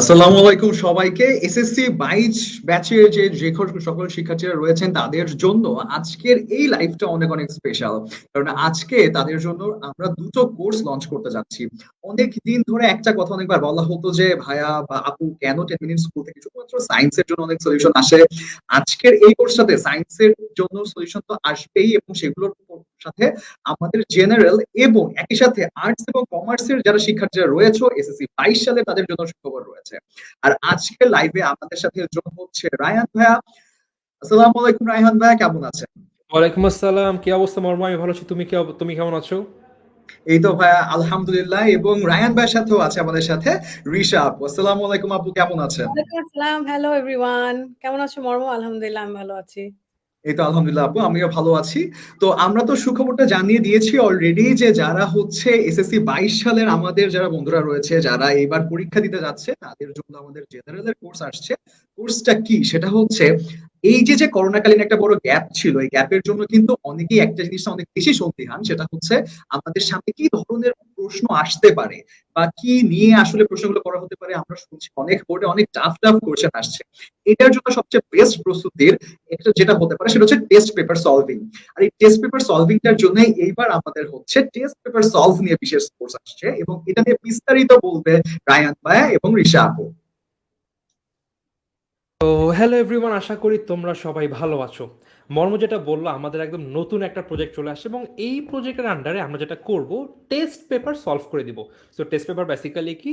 আসসালামু আলাইকুম সবাইকে। এসএসসি 22 ব্যাচের যে সকল শিক্ষার্থীরা রয়েছেন তাদের জন্য আজকের এই লাইভটা অনেক অনেক স্পেশাল। কারণ আজকে তাদের জন্য আমরা দুটো কোর্স লঞ্চ করতে যাচ্ছি। অনেক দিন ধরে একটা কথা অনেকবার বলা হতো যে ভাইয়া বা আপু কেন 10 মিনিট স্কুল থেকে শুধুমাত্র সায়েন্সের জন্য অনেক সলিউশন আসে। আজকের এই কোর্সটাতে সায়েন্সের জন্য সলিউশন তো আসবেই এবং সেগুলোর সাথে আমাদের জেনারেল এবং একই সাথে আর্টস এবং কমার্সের যারা শিক্ষার্থীরা রয়েছে এসএসসি 22 সালে তাদের জন্য সুখবর রয়েছে। আর আজকে লাইভে আমাদের সাথে যোগ হচ্ছে রায়হান ভাইয়া। আসসালামু আলাইকুম রায়হান ভাইয়া, কেমন আছেন? ওয়ালাইকুম আসসালাম। কি অবস্থা মর্ম? আমি ভালো আছি। তুমি কেমন আছো? এই তো ভাইয়া আলহামদুলিল্লাহ। এবং রায়হান ভাইয়ের সাথেও আছে আমাদের সাথে রিশা আপু। আসসালামু আলাইকুম আপু, কেমন আছেন? ওয়ালাইকুম আসসালাম। Hello everyone. কেমন আছো মর্ম? আলহামদুলিল্লাহ আমি ভালো আছি। এই তো আলহামদুলিল্লাহ আপু, আমিও ভালো আছি। তো আমরা তো সুখবরটা জানিয়ে দিয়েছি অলরেডি যে যারা হচ্ছে এসএসসি 22 সালের আমাদের যারা বন্ধুরা রয়েছে যারা এবার পরীক্ষা দিতে যাচ্ছে তাদের জন্য আমাদের জেনারেলের কোর্স আসছে। কোর্সটা কি সেটা হচ্ছে, এই যে করোনাকালীন একটা বড় গ্যাপ ছিল, এই গ্যাপের জন্য কিন্তু অনেকেই একটা জিনিস অনেক বেশি সন্দিহান, সেটা হচ্ছে আমাদের সামনে কি ধরনের প্রশ্ন আসতে পারে বা কি নিয়ে আসলে প্রশ্নগুলো করা হতে পারে। আমরা শুনছি অনেক বোর্ডে অনেক টাফ টাফ কোশ্চেন আসছে। এটার জন্য সবচেয়ে বেস্ট প্রস্তুতির একটা যেটা হতে পারে সেটা হচ্ছে টেস্ট পেপার সলভিং। আর এই টেস্ট পেপার সলভিংটার জন্য এইবার আমাদের হচ্ছে টেস্ট পেপার সলভ নিয়ে বিশেষ কোর্স আসছে এবং এটা নিয়ে বিস্তারিত বলবে রায়ান ভাইয়া এবং রিশা আপু। তো হ্যালো এভরিওয়ান, আশা করি তোমরা সবাই ভালো আছো। মর্ম যেটা বললো, আমাদের একদম নতুন একটা প্রজেক্ট চলে আসছে এবং এই প্রজেক্টের আন্ডারে আমরা যেটা করব, টেস্ট পেপার সলভ করে দিব। সো টেস্ট পেপার বেসিক্যালি কি,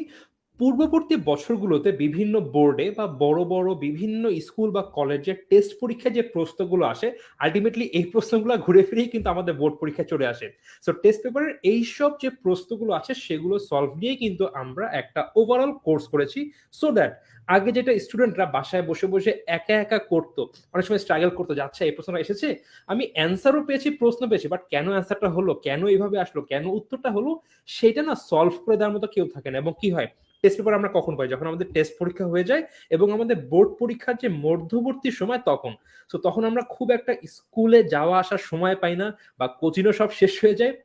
পূর্ববর্তী বছরগুলোতে বিভিন্ন বোর্ডে বা বড় বড় বিভিন্ন স্কুল বা কলেজের টেস্ট পরীক্ষায় যে প্রশ্নগুলো আসে, আলটিমেটলি এই প্রশ্নগুলো ঘুরে ফিরেই কিন্তু আমাদের বোর্ড পরীক্ষায় চলে আসে। সো টেস্ট পেপারের এইসব যে প্রশ্নগুলো আছে সেগুলো সলভ নিয়েই কিন্তু আমরা একটা ওভারঅল কোর্স করেছি। সো দ্যাট আগে যেটা স্টুডেন্টরা বাসায় বসে বসে একা একা করতো, অনেক সময় স্ট্রাগল করতো, যাচ্ছে এই প্রশ্নটা এসেছে, আমি অ্যান্সারও পেয়েছি, প্রশ্ন পেয়েছি, বাট কেন অ্যান্সারটা হলো, কেন এইভাবে আসলো, কেন উত্তরটা হলো, সেটা না সলভ করে দেওয়ার মতো কেউ থাকে না। এবং কি হয়, টেস্ট পেপার আমরা কখন পাই? যখন আমাদের টেস্ট পরীক্ষা হয়ে যায় এবং আমাদের বোর্ড পরীক্ষার যে মধ্যবর্তী সময় তখন। সো তখন আমরা খুব একটা স্কুলে যাওয়া আসার সময় পাই না, বা কোচিংও সব শেষ হয়ে যায়।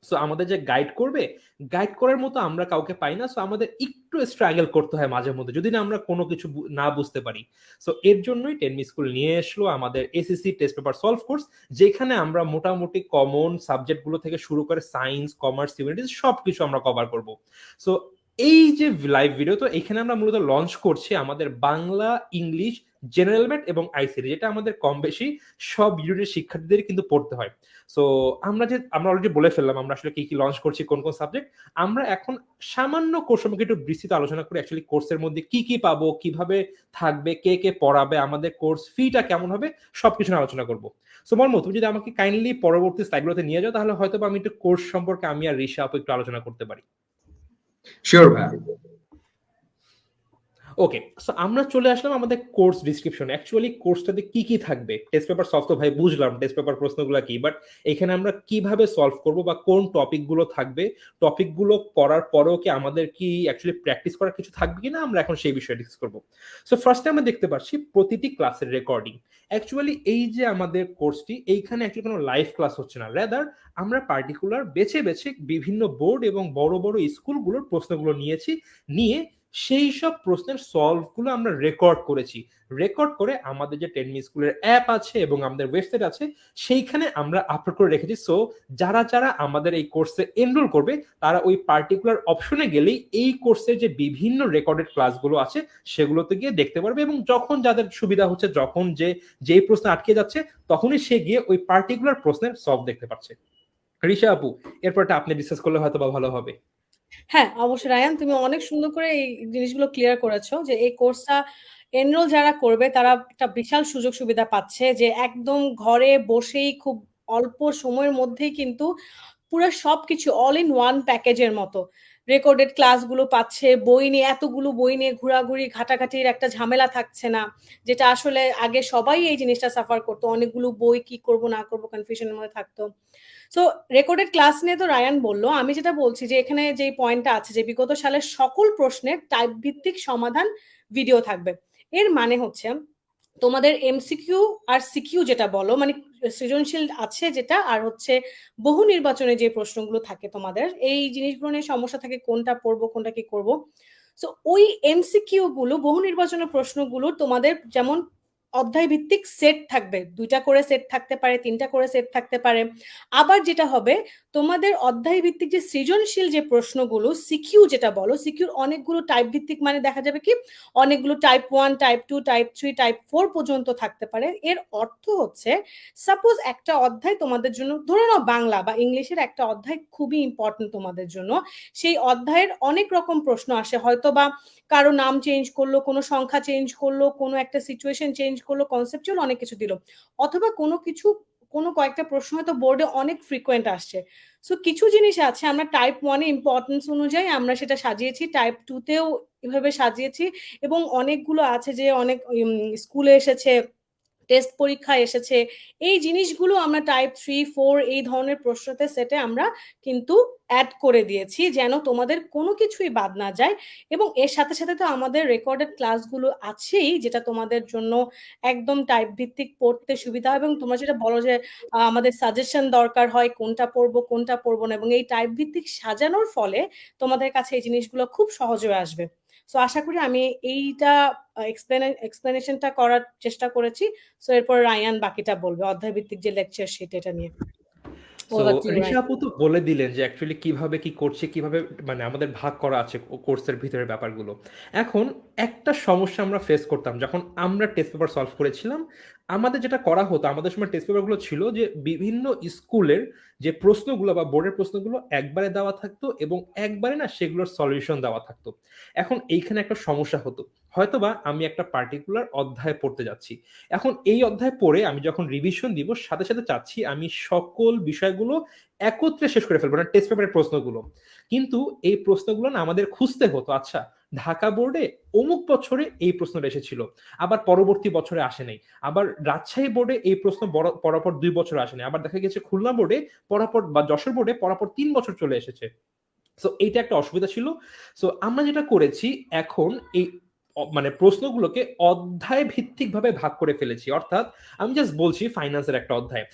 সো আমাদের যে গাইড করবে, গাইড করার মতো আমরা কাউকে পাই না। সো আমাদের একটু স্ট্রাগল করতে হয় মাঝে মধ্যে, যদি না আমরা কোনো কিছু না বুঝতে পারি। সো এর জন্যই টেনমি স্কুল নিয়ে আসলো আমাদের SSC test paper solve course, যেখানে আমরা মোটামুটি কমন সাবজেক্টগুলো থেকে শুরু করে সায়েন্স, কমার্স, হিউম্যানিটিজ সবকিছু আমরা কভার করব। সো এই যে লাইভ ভিডিও, তো এখানে আমরা মূলত লঞ্চ করছি আমাদের বাংলা, ইংলিশ, জেনারেল ম্যাথ এবং আইসিটি, যেটা আমাদের কম বেশি সব ইউনিটের শিক্ষার্থীদের কিন্তু পড়তে হয়। সো আমরা অলরেডি বলে ফেললাম আমরা আসলে কি কি লঞ্চ করছি, কোন কোন সাবজেক্ট। আমরা এখন সামান্য কোর্স সম্পর্কে একটু বিস্তৃত আলোচনা করি। অ্যাকচুয়ালি কোর্সের মধ্যে কি কি পাবো, কিভাবে থাকবে, কে কে পড়াবে, আমাদের কোর্স ফিটা কেমন হবে, সবকিছু নিয়ে আলোচনা করবো। সো মর্ম, তুমি যদি আমাকে কাইন্ডলি পরবর্তী স্লাইডগুলোতে নিয়ে যাও, তাহলে হয়তো আমি একটু কোর্স সম্পর্কে আমি আর রিশা আপু একটু আলোচনা করতে পারি। শিওর ভাইয়া। ওকে, সো আমরা চলে আসলাম আমাদের কোর্স ডিসক্রিপশন। অ্যাকচুয়ালি কোর্সটাতে কি কি থাকবে, টেস্ট পেপার সলভ তো ভাই বুঝলাম, টেস্ট পেপার প্রশ্নগুলো কি, বাট এখানে আমরা কিভাবে সলভ করব বা কোন টপিকগুলো থাকবে, টপিকগুলো পড়ার পরেও কি আমাদের কি অ্যাকচুয়ালি প্র্যাকটিস করার কিছু থাকবে কিনা, আমরা এখন সেই বিষয়ে ডিসকাস করব। সো ফার্স্টে আমরা দেখতে পাচ্ছি প্রতিটি ক্লাসের রেকর্ডিং। অ্যাকচুয়ালি এই যে আমাদের কোর্সটি, এইখানে অ্যাকচুয়ালি কোনো লাইভ ক্লাস হচ্ছে না, রেদার আমরা পার্টিকুলার বেছে বেছে বিভিন্ন বোর্ড এবং বড় বড় স্কুলগুলোর প্রশ্নগুলো নিয়ে সেই সব প্রশ্নের সলভগুলো আমরা রেকর্ড করেছি। রেকর্ড করে আমাদের যে টেনমি স্কুলের অ্যাপ আছে এবং আমাদের ওয়েবসাইট আছে, সেইখানে আমরা আপলোড করে রেখেছি। সো যারা যারা আমাদের এই কোর্সে এনরোল করবে, তারা ওই পার্টিকুলার অপশনে গেলেই এই কোর্সের যে বিভিন্ন রেকর্ডেড ক্লাসগুলো আছে সেগুলোতে গিয়ে দেখতে পারবে, এবং যখন যাদের সুবিধা হচ্ছে, যখন যেই প্রশ্ন আটকে যাচ্ছে, তখনই সে গিয়ে ওই পার্টিকুলার প্রশ্নের সলভ দেখতে পাচ্ছে। ঋষা আপু, এরপরটা আপনি ডিসকাস করলে হয়তো বা ভালো হবে। হ্যাঁ, অবশ্যই রায়ান, তুমি অনেক সুন্দর করে এই জিনিসগুলো ক্লিয়ার করেছো যে এই কোর্সটা এনরোল যারা করবে তারা একটা বিশাল সুযোগ সুবিধা পাচ্ছে, যে একদম ঘরে বসেই খুব অল্প সময়ের মধ্যেই কিন্তু পুরো সবকিছু অল ইন ওয়ান প্যাকেজের মতো রেকর্ডেড ক্লাসগুলো পাচ্ছে। বই নিয়ে এতগুলো বই নিয়ে ঘোরাঘুরি ঘাটাঘাটির একটা ঝামেলা থাকছে না, যেটা আসলে আগে সবাই এই জিনিসটা সাফার করতো, অনেকগুলো বই কি করব না করব কনফিউশনের মধ্যে থাকতো। সো রেকর্ডেড ক্লাস নিয়ে তো রায়ান বললো, আমি যেটা বলছি যে এখানে যে পয়েন্টটা আছে যে বিগত সালের সকল প্রশ্নের টাইপ ভিত্তিক সমাধান ভিডিও থাকবে। এর মানে হচ্ছে তোমাদের এমসিকিউ আর সিকিউ যেটা বলো, মানে সৃজনশীল আছে যেটা, আর হচ্ছে বহু নির্বাচনে যে প্রশ্নগুলো থাকে তোমাদের এই জিনিসগুলো নিয়ে সমস্যা থাকে, কোনটা পড়বো কোনটা কি করব। সো ওই এমসিকিউ গুলো, বহু নির্বাচনের প্রশ্নগুলো তোমাদের যেমন অধ্যায় ভিত্তিক সেট থাকবে, 2টা করে সেট থাকতে পারে, 3টা করে সেট থাকতে পারে। আবার যেটা হবে, তোমাদের অধ্যায় ভিত্তিক যে সৃজনশীল যে প্রশ্নগুলো, সিকিউ যেটা বলো, সিকিউর অনেকগুলো টাইপ ভিত্তিক, মানে দেখা যাবে কি অনেকগুলো টাইপ 1, টাইপ 2, টাইপ 3, টাইপ 4 পর্যন্ত থাকতে পারে। এর অর্থ হচ্ছে সাপোজ একটা অধ্যায় তোমাদের জন্য, ধরে নাও বাংলা বা ইংলিশের একটা অধ্যায় খুবই ইম্পর্টেন্ট তোমাদের জন্য, সেই অধ্যায়ের অনেক রকম প্রশ্ন আসে, হয়তো বা কারো নাম চেঞ্জ করলো, কোনো সংখ্যা চেঞ্জ করলো, কোনো একটা সিচুয়েশন চেঞ্জ করলো, কনসেপচুয়াল অনেক কিছু দিল, অথবা কোনো কয়েকটা প্রশ্ন হয়তো বোর্ডে অনেক ফ্রিকোয়েন্ট আসছে। সো কিছু জিনিস আছে আমরা টাইপ 1-এ ইম্পর্টেন্স অনুযায়ী আমরা সেটা সাজিয়েছি, টাইপ 2-তেও এভাবে সাজিয়েছি, এবং অনেকগুলো আছে যে অনেক স্কুলে এসেছে, টেস্ট পরীক্ষা এসেছে, এই জিনিসগুলো আমরা টাইপ 3, 4 এই ধরনের প্রশ্নতে সেটে আমরা কিন্তু অ্যাড করে দিয়েছি, যেন তোমাদের কোনো কিছুই বাদ না যায়। এবং এর সাথে সাথে তো আমাদের রেকর্ডেড ক্লাসগুলো আছেই, যেটা তোমাদের জন্য একদম টাইপ ভিত্তিক পড়তে সুবিধা হবে। এবং তোমরা যেটা বলো যে আমাদের সাজেশন দরকার হয় কোনটা পড়বো না, এবং এই টাইপ ভিত্তিক সাজানোর ফলে তোমাদের কাছে এই জিনিসগুলো খুব সহজ হয়ে আসবে। সো আশা করি আমি এইটা এক্সপ্লেনেশনটা করার চেষ্টা করেছি। সো এরপর রায়ান বাকিটা বলবে অধ্যায় ভিত্তিক যে লেকচার শিট এটা নিয়ে। So over to Risha Rayan. আপু তো বলে দিলেন যে অ্যাকচুয়ালি কিভাবে কি করছে, কিভাবে মানে আমাদের ভাগ করা আছে কোর্সের ভিতরে ব্যাপারগুলো। এখন একটা সমস্যা আমরা ফেস করতাম যখন আমরা টেস্ট পেপার সলভ করেছিলাম, আমাদের যেটা করা হতো, আমাদের সময় টেস্ট পেপারগুলো ছিল যে বিভিন্ন স্কুলের যে প্রশ্নগুলো বা বোর্ডের প্রশ্নগুলো একবারে দেওয়া থাকতো এবং একবারে না সেগুলোর সলিউশন দেওয়া থাকতো। এখন এইখানে একটা সমস্যা হতো, হয়তোবা আমি একটা পার্টিকুলার অধ্যায় পড়তে যাচ্ছি, এখন এই অধ্যায় পড়ে আমি যখন রিভিশন দিব সাথে সাথে চাচ্ছি আমি সকল বিষয়গুলো একত্রে শেষ করে ফেলবো, না টেস্ট পেপারের প্রশ্নগুলো। কিন্তু এই প্রশ্নগুলো না আমাদের খুঁজতে হতো, আচ্ছা ঢাকা বোর্ডে অমুক বছরে এই প্রশ্নটা এসেছিল, আবার পরবর্তী বছরে আসে নাই, আবার রাজশাহী বোর্ডে এই প্রশ্ন পরপর 2 বছর আসেনি, আবার দেখা গেছে খুলনা বোর্ডে পরপর বা যশোর বোর্ডে পরপর 3 বছর চলে এসেছে। সো এইটা একটা অসুবিধা ছিল। সো আমরা যেটা করেছি এখন এই মানে প্রশ্নগুলোকে অধ্যায় ভিত্তিক ভাবে ভাগ করে ফেলেছি। অর্থাৎ আমি জাস্ট বলছি ফাইন্যান্সের একটা অধ্যায়,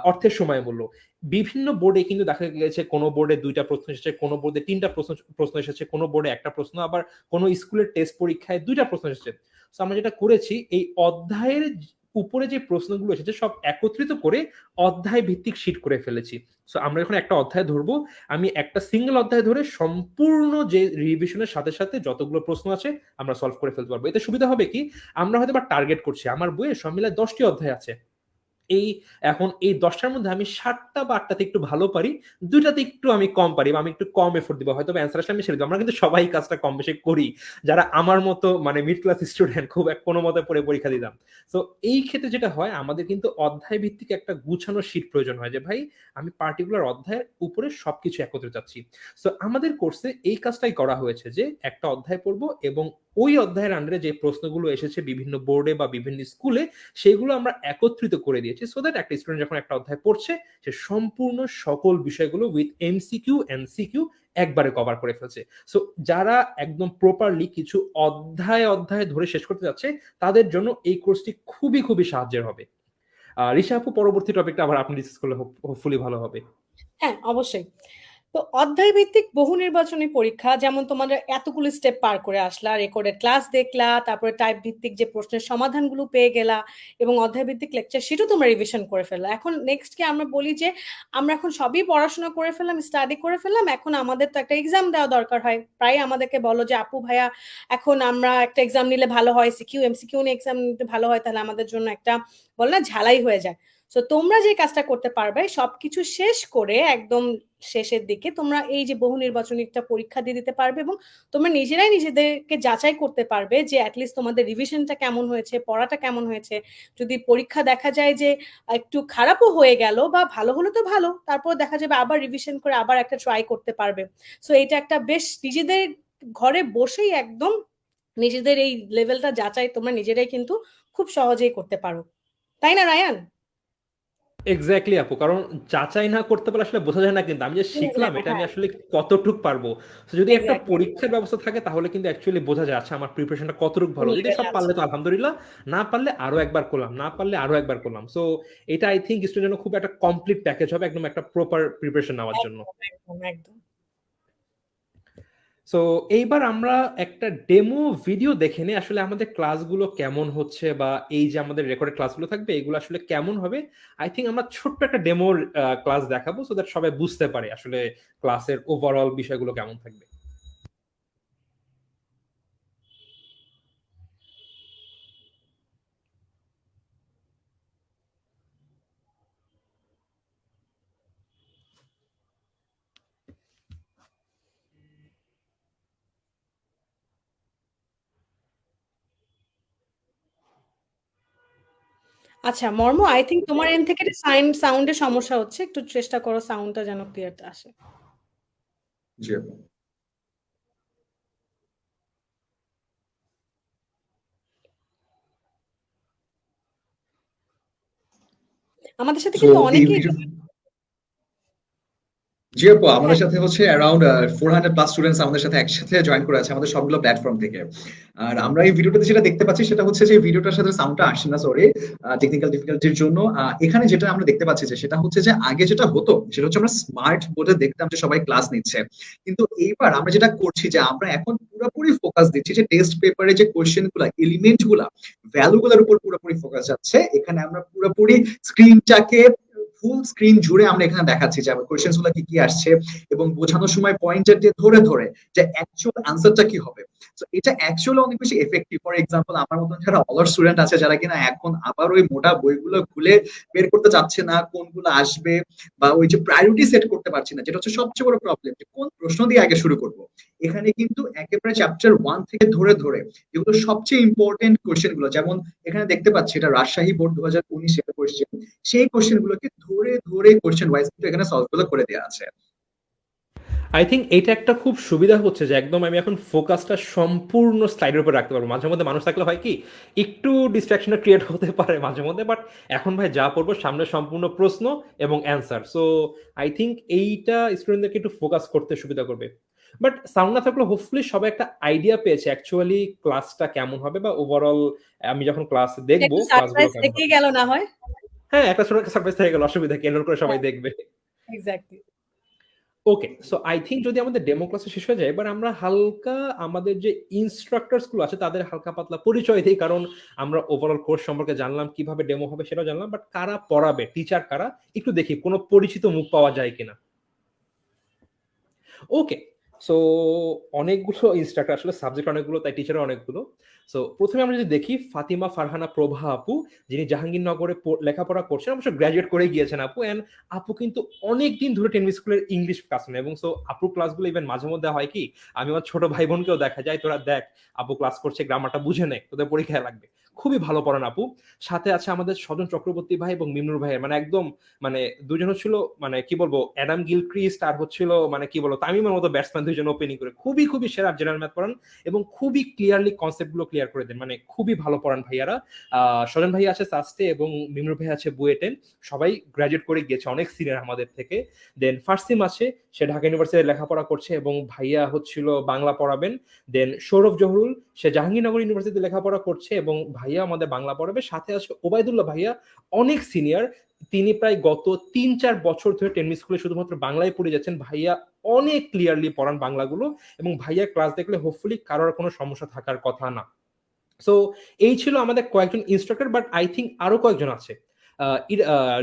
অর্থের সময় মূল্য, বিভিন্ন বোর্ডে কিন্তু দেখা গেছে কোনো বোর্ডে 2টা প্রশ্ন এসেছে, কোনো বোর্ডে 3টা প্রশ্ন এসেছে, কোনো বোর্ডে একটা প্রশ্ন, আবার কোনো স্কুলের টেস্ট পরীক্ষায় 2টা প্রশ্ন এসেছে। সো আমরা যেটা করেছি এই অধ্যায়ের উপরে যে প্রশ্নগুলো এসেছে সব একত্রিত করে অধ্যায় ভিত্তিক শীট করে ফেলেছি। সো আমরা এখন একটা অধ্যায় ধরবো, আমি একটা সিঙ্গেল অধ্যায় ধরে সম্পূর্ণ যে রিভিশনের সাথে সাথে যতগুলো প্রশ্ন আছে আমরা সলভ করে ফেলতে পারবো। এতে সুবিধা হবে কি, আমরা হয়তো বা টার্গেট করছি আমার বইয়ে সব মিলে 10টি অধ্যায় আছে, এই এখন এই 10টার মধ্যে আমি 7টা বা 8টাতে একটু ভালো পারি, 2টাতে একটু আমি কম পারি বা আমি একটু কম এফোর্ট দিব, হয়তো অ্যান্সার আসলে আমি ছেড়ে দিব। আমরা কিন্তু সবাই কাজটা কম বেশি করি, যারা আমার মতো মানে মিড ক্লাস স্টুডেন্ট খুব কোনো মতে পড়ে পরীক্ষা দিতাম। তো এই ক্ষেত্রে যেটা হয় আমাদের কিন্তু অধ্যায় ভিত্তিক একটা গুছানো শীট প্রয়োজন হয়, যে ভাই আমি পার্টিকুলার অধ্যায়ের উপরে সবকিছু একত্রে যাচ্ছি। সো আমাদের কোর্সে এই কাজটাই করা হয়েছে যে একটা অধ্যায় পড়বো এবং ওই অধ্যায়ের আন্ডারে যে প্রশ্নগুলো এসেছে বিভিন্ন বোর্ডে বা বিভিন্ন স্কুলে সেগুলো আমরা একত্রিত করে দিয়েছি, সো দ্যাট একটা স্টুডেন্ট যখন একটা অধ্যায় পড়ছে সে সম্পূর্ণ সকল বিষয়গুলো উইথ এমসিকিউ এনসিকিউ একবারে কভার করে ফেলছে। সো যারা একদম প্রপারলি কিছু অধ্যায় অধ্যায় ধরে শেষ করতে যাচ্ছে তাদের জন্য এই কোর্সটি খুবই খুবই সাহায্যের হবে। ঋষা আপু পরবর্তী টপিকটা আবার আপনি ডিসকাস করলে হোপফুলি ভালো হবে। হ্যাঁ, অবশ্যই। তো অধ্যায় ভিত্তিক বহু নির্বাচনী পরীক্ষা, যেমন তোমাদের এতগুলো স্টেপ পার করে আসলা, রেকর্ডেড ক্লাস দেখলা, তারপরে টাইপ ভিত্তিক যে প্রশ্নের সমাধানগুলো পেয়ে গেলা, এবং অধ্যায় ভিত্তিক লেকচার শিটও তোমরা রিভিশন করে ফেললা। এখন নেক্সট কি আমরা বলি যে আমরা এখন সবই পড়াশোনা করে ফেললাম, স্টাডি করে ফেললাম, এখন আমাদের তো একটা এক্সাম দেওয়া দরকার হয়। প্রায় আমাদেরকে বলো যে আপু ভাইয়া এখন আমরা একটা এক্সাম নিলে ভালো হয়, সিকিউ এমসিকিউ নিয়ে এক্সাম নিতে ভালো হয়, তাহলে আমাদের জন্য একটা বল না ঝালাই হয়ে যায়। তো তোমরা যে কাজটা করতে পারবে সবকিছু শেষ করে একদম শেষের দিকে তোমরা এই যে বহু নির্বাচনী একটা পরীক্ষা দিয়ে দিতে পারবে, এবং তোমরা নিজেরাই নিজেদেরকে যাচাই করতে পারবে যে অ্যাটলিস্ট তোমাদের রিভিশনটা কেমন হয়েছে, পড়াটা কেমন হয়েছে। যদি পরীক্ষা দেখা যায় যে একটু খারাপও হয়ে গেল বা ভালো হলো তো ভালো, তারপর দেখা যাবে আবার রিভিশন করে আবার একটা ট্রাই করতে পারবে। সো এটা একটা বেশ নিজেদের ঘরে বসেই একদম নিজেদের এই লেভেলটা যাচাই তোমরা নিজেরাই কিন্তু খুব সহজেই করতে পারো, তাই না রায়ান? এক্স্যাক্টলি আপু, কারণ যাচাই না করতে পারলে আসলে বোঝা যায় না কিন্তু আমি যে শিখলাম এটা আমি হ্যাঁ, আসলে কতটুক পারবো। তো যদি একটা এক্স্যাক্টলি। পরীক্ষার ব্যবস্থা থাকে তাহলে কিন্তু অ্যাকচুয়ালি বোঝা যায় আচ্ছা আমার প্রিপারেশনটা কতটুক ভালো, যদি লেভেল সব আছে। পারলে তো আলহামদুলিল্লাহ, না পারলে আরো একবার করলাম, না পারলে আরো একবার করলাম। সো এটা আই থিঙ্ক স্টুডেন্টের জন্য খুব একটা কমপ্লিট প্যাকেজ হবে একদম একটা প্রপার প্রিপারেশন নেওয়ার জন্য। একদম একদম একদম। সো এইবার আমরা একটা ডেমো ভিডিও দেখে নিই আসলে আমাদের ক্লাসগুলো কেমন হচ্ছে, বা এই যে আমাদের রেকর্ডেড ক্লাসগুলো থাকবে এগুলো আসলে কেমন হবে। আই থিঙ্ক আমরা ছোট্ট একটা ডেমোর ক্লাস দেখাবো, সো দ্যাট সবাই বুঝতে পারে আসলে ক্লাসের ওভারঅল বিষয়গুলো কেমন থাকবে। আচ্ছা মর্ম, আই থিঙ্ক তোমার এন্ড থেকে সাউন্ডের সমস্যা হচ্ছে, একটু চেষ্টা করো সাউন্ডটা যেন ক্লিয়ার আসে। জি আপু। আমাদের সাথে তো কিন্তু এই অনেকেই ভিডিও, জি আপু, আমাদের হ্যাঁ সাথে হচ্ছে অ্যারাউন্ড 400+ স্টুডেন্টস আমাদের সাথে একসাথে জয়েন করে আছে আমাদের সবগুলো প্ল্যাটফর্ম থেকে। আর আমরা এই ভিডিওটাতে যেটা দেখতে পাচ্ছি সেটা হচ্ছে যে ভিডিওটার সাথে সাউন্ডটা আসছে না, সরি, টেকনিক্যাল ডিফিকাল্টির জন্য। এখানে যেটা আমরা দেখতে পাচ্ছি যে সেটা হচ্ছে যে আগে যেটা হতো সেটা হচ্ছে আমরা স্মার্ট বোর্ডে দেখতাম যে সবাই ক্লাস নিচ্ছে, কিন্তু এইবার আমরা যেটা করছি যে আমরা এখন পুরোপুরি ফোকাস দিচ্ছি যে টেস্ট পেপারে যে কোয়েশ্চেন গুলা, এলিমেন্ট গুলা, ভ্যালু গুলার উপর পুরোপুরি ফোকাস যাচ্ছে। এখানে আমরা পুরোপুরি স্ক্রিনটাকে ফুল স্ক্রিন জুড়ে আমরা এখানে দেখাচ্ছি যে কোয়েশ্চেন গুলো কি কি আসছে, এবং বোঝানোর সময় পয়েন্টার দিয়ে ধরে ধরে যে অ্যাকচুয়াল আনসারটা কি হবে। তো এটা অ্যাকচুয়ালি অনেক বেশি এফেক্টিভ। ফর এক্সাম্পল, আমার মতন যারা অলার স্টুডেন্ট আছে যারা কিনা এখন আবার ওই মোটা বইগুলো খুলে বের করতে চাচ্ছে না কোনগুলো আসবে, বা ওই যে প্রায়োরিটি সেট করতে পারছি না, যেটা হচ্ছে সবচেয়ে বড় প্রবলেম, যে কোন প্রশ্ন দিয়ে আগে শুরু করব। এখানে কিন্তু একেবারে চ্যাপ্টার 1 থেকে ধরে ধরে যেগুলো সবচেয়ে ইম্পর্টেন্ট কোয়েশ্চেন গুলো, যেমন এখানে দেখতে পাচ্ছি এটা রাজশাহী বোর্ড 2019 এর কোয়েশ্চেন, সেই কোয়েশ্চেন গুলোকে ধরে ধরে কোয়েশ্চেন ওয়াইজ কিন্তু এখানে সলভ গুলো করে দেওয়া আছে। আই থিঙ্ক এটা একটা খুব সুবিধা হচ্ছে যে একদম আমি এখন ফোকাসটা সম্পূর্ণ স্লাইডের উপর রাখতে পারবো। মাঝে মধ্যে মানুষ থাকলে হয় কি একটু ডিস্ট্রাকশনের ক্রিয়েট হতে পারে মাঝে মধ্যে, বাট এখন ভাই যা পড়বো সামনে সম্পূর্ণ প্রশ্ন এবং অ্যান্সার। সো আই থিঙ্ক এইটা স্টুডেন্টদেরকে একটু ফোকাস করতে সুবিধা করবে। বাট সাউন্ড না থাকলে হোপফুলি সবাই একটা আইডিয়া পেয়েছে অ্যাকচুয়ালি ক্লাসটা কেমন হবে, বা ওভারঅল আমি যখন ক্লাস দেখবো একটু ক্লাসগুলো সারপ্রাইজ কেমন থেকে হবে। গেল না হয়। হ্যাঁ, একটা ছোট একটা সারপ্রাইজ থেকে গেল, অসুবিধা কি, এনরোল করে সবাই হ্যাঁ, দেখবে। Exactly. Okay, so I think যদি আমাদের ডেমো ক্লাসে শেষ হয়ে যায়, এবার আমরা হালকা আমাদের যে ইনস্ট্রাক্টরস গুলো আছে তাদের হালকা পাতলা পরিচয় দিই, কারণ আমরা ওভারঅল কোর্স সম্পর্কে জানলাম, কিভাবে ডেমো হবে সেটাও জানলাম, বাট কারা পড়াবে, টিচার কারা, একটু দেখি কোনো পরিচিত মুখ পাওয়া যায় কিনা। ওকে, সো অনেকগুলো ইনস্ট্রাক্টর, আসলে সাবজেক্ট অনেকগুলো তাই টিচার অনেকগুলো। সো প্রথমে আমরা যদি দেখি ফাতিমা ফারহানা প্রভা আপু, যিনি জাহাঙ্গীরনগরে লেখাপড়া করছেন, অবশ্য গ্রাজুয়েট করে গিয়েছেন আপু। এন্ড আপু কিন্তু অনেক দিন ধরে টেনমিস স্কুলের ইংলিশ ক্লাস নেন, এবং সো আপুর ক্লাসগুলো ইভেন মাঝে মধ্যে হয় কি আমি আমার ছোট ভাই বোনকেও দেখা যায়, তোরা দেখ আপু ক্লাস করছে, গ্রামারটা বুঝে নেয়, তোদের পরীক্ষায় লাগবে। খুবই ভালো পড়ান আপু। সাথে আছে আমাদের স্বজন চক্রবর্তী ভাই এবং মিমনুর ভাইয়ের, মানে একদম মানে দুজন হচ্ছিল মানে কি বলবো অ্যাডাম গিলক্রিস্ট, আর হচ্ছিল মানে কি বলবো তামিমের মতো ব্যাটসম্যান, দুজন ওপেনিং করে খুবই খুবই সেরা জেনারেল ম্যাথ পড়ান, এবং খুবই ক্লিয়ারলি কনসেপ্ট গুলো ক্লিয়ার করে দেন, মানে খুবই ভালো পড়ান ভাইয়ারা। স্বজন ভাই আছে সাস্টে এবং মিমনুর ভাই আছে বুয়েটে, সবাই গ্রাজুয়েট করে গিয়েছে, অনেক সিনিয়র আমাদের থেকে। দেন ফার্সিম আছে, সে ঢাকা ইউনিভার্সিটিতে লেখাপড়া করছে এবং ভাইয়া হচ্ছিল বাংলা পড়াবেন। দেন সৌরভ জহরুল, সে জাহাঙ্গীরনগর ইউনিভার্সিটিতে লেখাপড়া করছে এবং ভাইয়া আমাদের বাংলা পড়াবে। সাথে আছে ওবায়দুল্লাহ ভাইয়া, অনেক সিনিয়র, তিনি প্রায় গত ৩-৪ বছর ধরে টেনমিস স্কুলে শুধুমাত্র বাংলায় পড়ে যাচ্ছেন। ভাইয়া অনেক ক্লিয়ারলি পড়ান বাংলাগুলো, এবং ভাইয়া ক্লাস দেখলে হোপফুলি কারোর কোনো সমস্যা থাকার কথা না। সো এই ছিল আমাদের কয়েকজন ইনস্ট্রাক্টর, বাট আই থিঙ্ক আরো কয়েকজন আছে।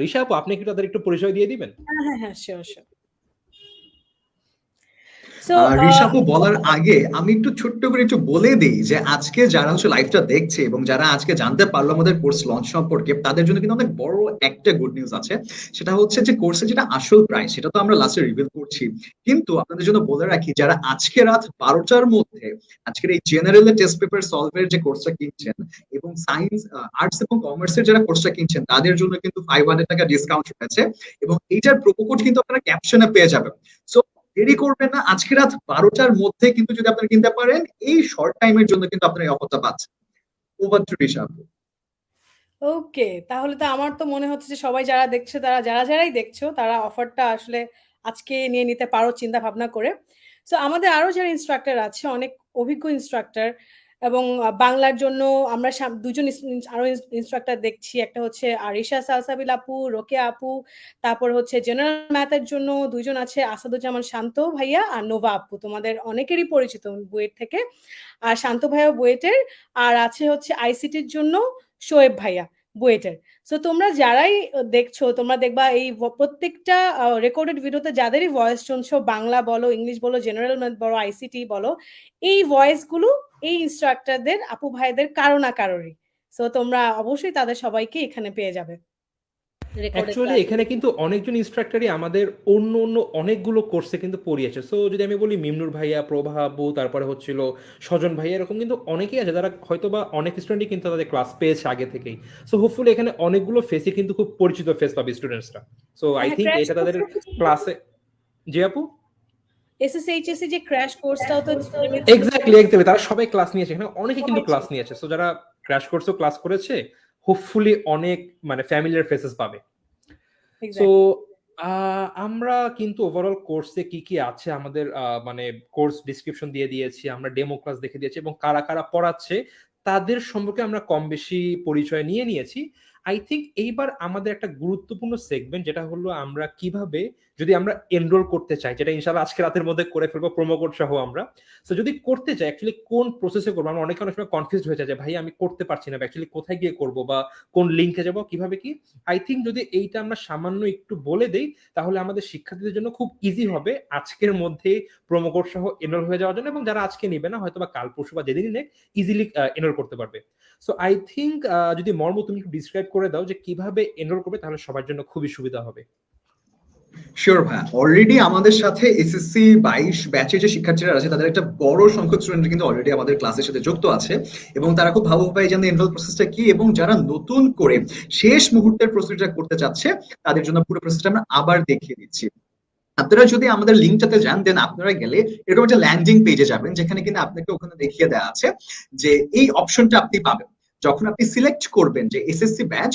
রিশা আপু, আপনি কি তাদের একটু পরিচয় দিয়ে দিবেন? হ্যাঁ হ্যাঁ হ্যাঁ, শিওর শিওর। সো ঋষাপু বলার আগে আমি একটু ছোট্ট করে একটু বলে দিই যে আজকে যারা হচ্ছে লাইভটা দেখছে এবং যারা আজকে জানতে পারলো আমাদের কোর্স লঞ্চ সম্পর্কে, তাদের জন্য কিন্তু অনেক বড় একটা গুড নিউজ আছে। সেটা হচ্ছে যে কোর্সের যেটা আসল প্রাইস সেটা তো আমরা লাস্টে রিভিল করছি, কিন্তু আপনাদের জন্য বলে রাখি যারা আজকে রাত 12টার মধ্যে আজকের এই জেনারেল টেস্ট পেপার সলভের যে কোর্সটা কিনছেন, এবং সায়েন্স, আর্টস এবং কমার্সের যারা কোর্সটা কিনছেন, তাদের জন্য কিন্তু 500 টাকা ডিসকাউন্ট রয়েছে, এবং এইটার প্রোমো কোড কিন্তু আপনারা ক্যাপশনে পেয়ে যাবেন। সো দেরি করবেন না, আজকে রাত 12টার মধ্যে কিন্তু যদি আপনারা কিনতে পারেন, এই শর্ট টাইমের জন্য কিন্তু আপনারা এই অফারটা পাচ্ছেন। Over two Risha. ওকে, তাহলে তো আমার তো মনে হচ্ছে যে সবাই যারা দেখছে, তারা যারাই দেখছো তারা অফারটা আসলে আজকে নিয়ে নিতে পারো চিন্তা ভাবনা করে। সো আমাদের আরো যারা ইনস্ট্রাক্টর আছে, অনেক অভিজ্ঞ ইনস্ট্রাক্টর, এবং বাংলার জন্য আমরা দুজন আরো ইনস্ট্রাক্টর দেখছি, একটা হচ্ছে আরিশা সালসাবিল আপু, রোকেয়া আপু, তারপর হচ্ছে জেনারেল ম্যাথের জন্য দুইজন আছে, আসাদুজ্জামান শান্ত ভাইয়া আর নোভা আপু, তোমাদের অনেকেরই পরিচিত বুয়েট থেকে, আর শান্ত ভাইয়া বুয়েটের, আর আছে হচ্ছে আইসিটির জন্য শোয়েব ভাইয়া বুয়েটের। সো তোমরা যারাই দেখছো, তোমরা দেখবা এই প্রত্যেকটা রেকর্ডেড ভিডিওতে যাদেরই ভয়েস শুনছো, বাংলা বলো, ইংলিশ বলো, জেনারেল ম্যাথ বলো, আইসিটি বলো, এই ভয়েস গুলো এই ইনস্ট্রাক্টরদের, আপু ভাইদের কারো না কারোরই। সো তোমরা অবশ্যই তাদের সবাইকে এখানে পেয়ে যাবে রেকর্ডেড অ্যাকচুয়ালি ক্লাস। এখানে কিন্তু অনেকজন ইনস্ট্রাক্টরই আমাদের অন্য অন্য অনেকগুলো কোর্সে কিন্তু পড়িয়েছে। সো যদি আমি বলি মিমনুর ভাইয়া, প্রভা আপু, তারপরে হচ্ছিল স্বজন ভাইয়া, এরকম কিন্তু অনেকেই আছে যারা হয়তো বা অনেক স্টুডেন্টই কিন্তু তাদের ক্লাস পেয়েছে আগে থেকেই। সো হোপফুলি এখানে অনেকগুলো ফেসই কিন্তু খুব পরিচিত ফেস পাবে স্টুডেন্টসরা। সো আই হ্যাঁ, থিঙ্ক ক্র্যাশ এটা তাদের কোর্সটাও তো ছিল, ক্লাসে। জি আপু? এসএসসি এইচএসসি যে ক্র্যাশ কোর্সটাও তো এক্স্যাক্টলি এক্স্যাক্টলি, তারা সবাই ক্লাস নিয়েছে, এখানে অনেকে কিন্তু সবাই ক্লাস ছিল। নিয়েছে। সো যারা ক্র্যাশ কোর্সেও ক্লাস করেছে হোপফুলি অনেক মানে ফ্যামিলিয়ার ফেসেস পাবে। So exactly. আমরা কিন্তু ওভারঅল কোর্সে কি কি আছে আমাদের মানে কোর্স ডিসক্রিপশন দিয়ে দিয়েছি, আমরা ডেমো ক্লাস দেখে দিয়েছি, এবং কারা কারা পড়াচ্ছে তাদের সম্পর্কে আমরা কম বেশি পরিচয় নিয়ে নিয়েছি। আই থিঙ্ক এইবার আমাদের একটা গুরুত্বপূর্ণ সেগমেন্ট, যেটা হলো আমরা কিভাবে, যদি আমরা এনরোল করতে চাই, যেটা ইনশাআল্লাহ আজকে রাতের মধ্যে করে ফেলবো প্রোমো কোড সহ আমরা। সো যদি করতে চাই অ্যাকচুয়ালি কোন প্রসেসে করবো, আমরা অনেক সময় কনফিউজ হয়ে যায় যে ভাই আমি করতে পারছি না, অ্যাকচুয়ালি কোথায় গিয়ে করবো বা কোন লিঙ্কে যাবো কিভাবে কি। আই থিঙ্ক যদি এইটা আমরা সামান্য একটু বলে দেই তাহলে আমাদের শিক্ষার্থীদের জন্য খুব ইজি হবে আজকের মধ্যে প্রোমো কোড সহ এনরোল হয়ে যাওয়ার জন্য, এবং যারা আজকে নেবে না হয়তো বা কাল পরশু বা যেদিনই নেক ইজিলি এনরোল করতে পারবে। সো আই থিঙ্ক যদি মর্ম তুমি একটু ডিসক্রাইব করে দাও যে কিভাবে এনরোল করবে তাহলে সবার জন্য খুবই সুবিধা হবে। শিওর ভাই, অলরেডি আমাদের সাথে এসএসসি 22 ব্যাচের যে শিক্ষার্থীরা আছে তাদের একটা বড় সংখ্যক স্টুডেন্ট কিন্তু অলরেডি আমাদের ক্লাসের সাথে যুক্ত আছে, এবং তারা খুব ভালোভাবে জানে এনরোল প্রসেসটা কি, এবং যারা নতুন করে শেষ মুহূর্তের প্রসেসটা করতে চাচ্ছে তাদের জন্য পুরো প্রসেসটা আমরা আবার দেখিয়ে দিচ্ছি। আপনারা যদি আমাদের লিঙ্কটাতে যান, দেন আপনারা গেলে এরকম একটা ল্যান্ডিং পেজে যাবেন, যেখানে কিনা আপনাকে ওখানে দেখিয়ে দেওয়া আছে যে এই অপশনটা আপনি পাবেন যখন আপনি সিলেক্ট করবেন যে এসএসসি ব্যাচ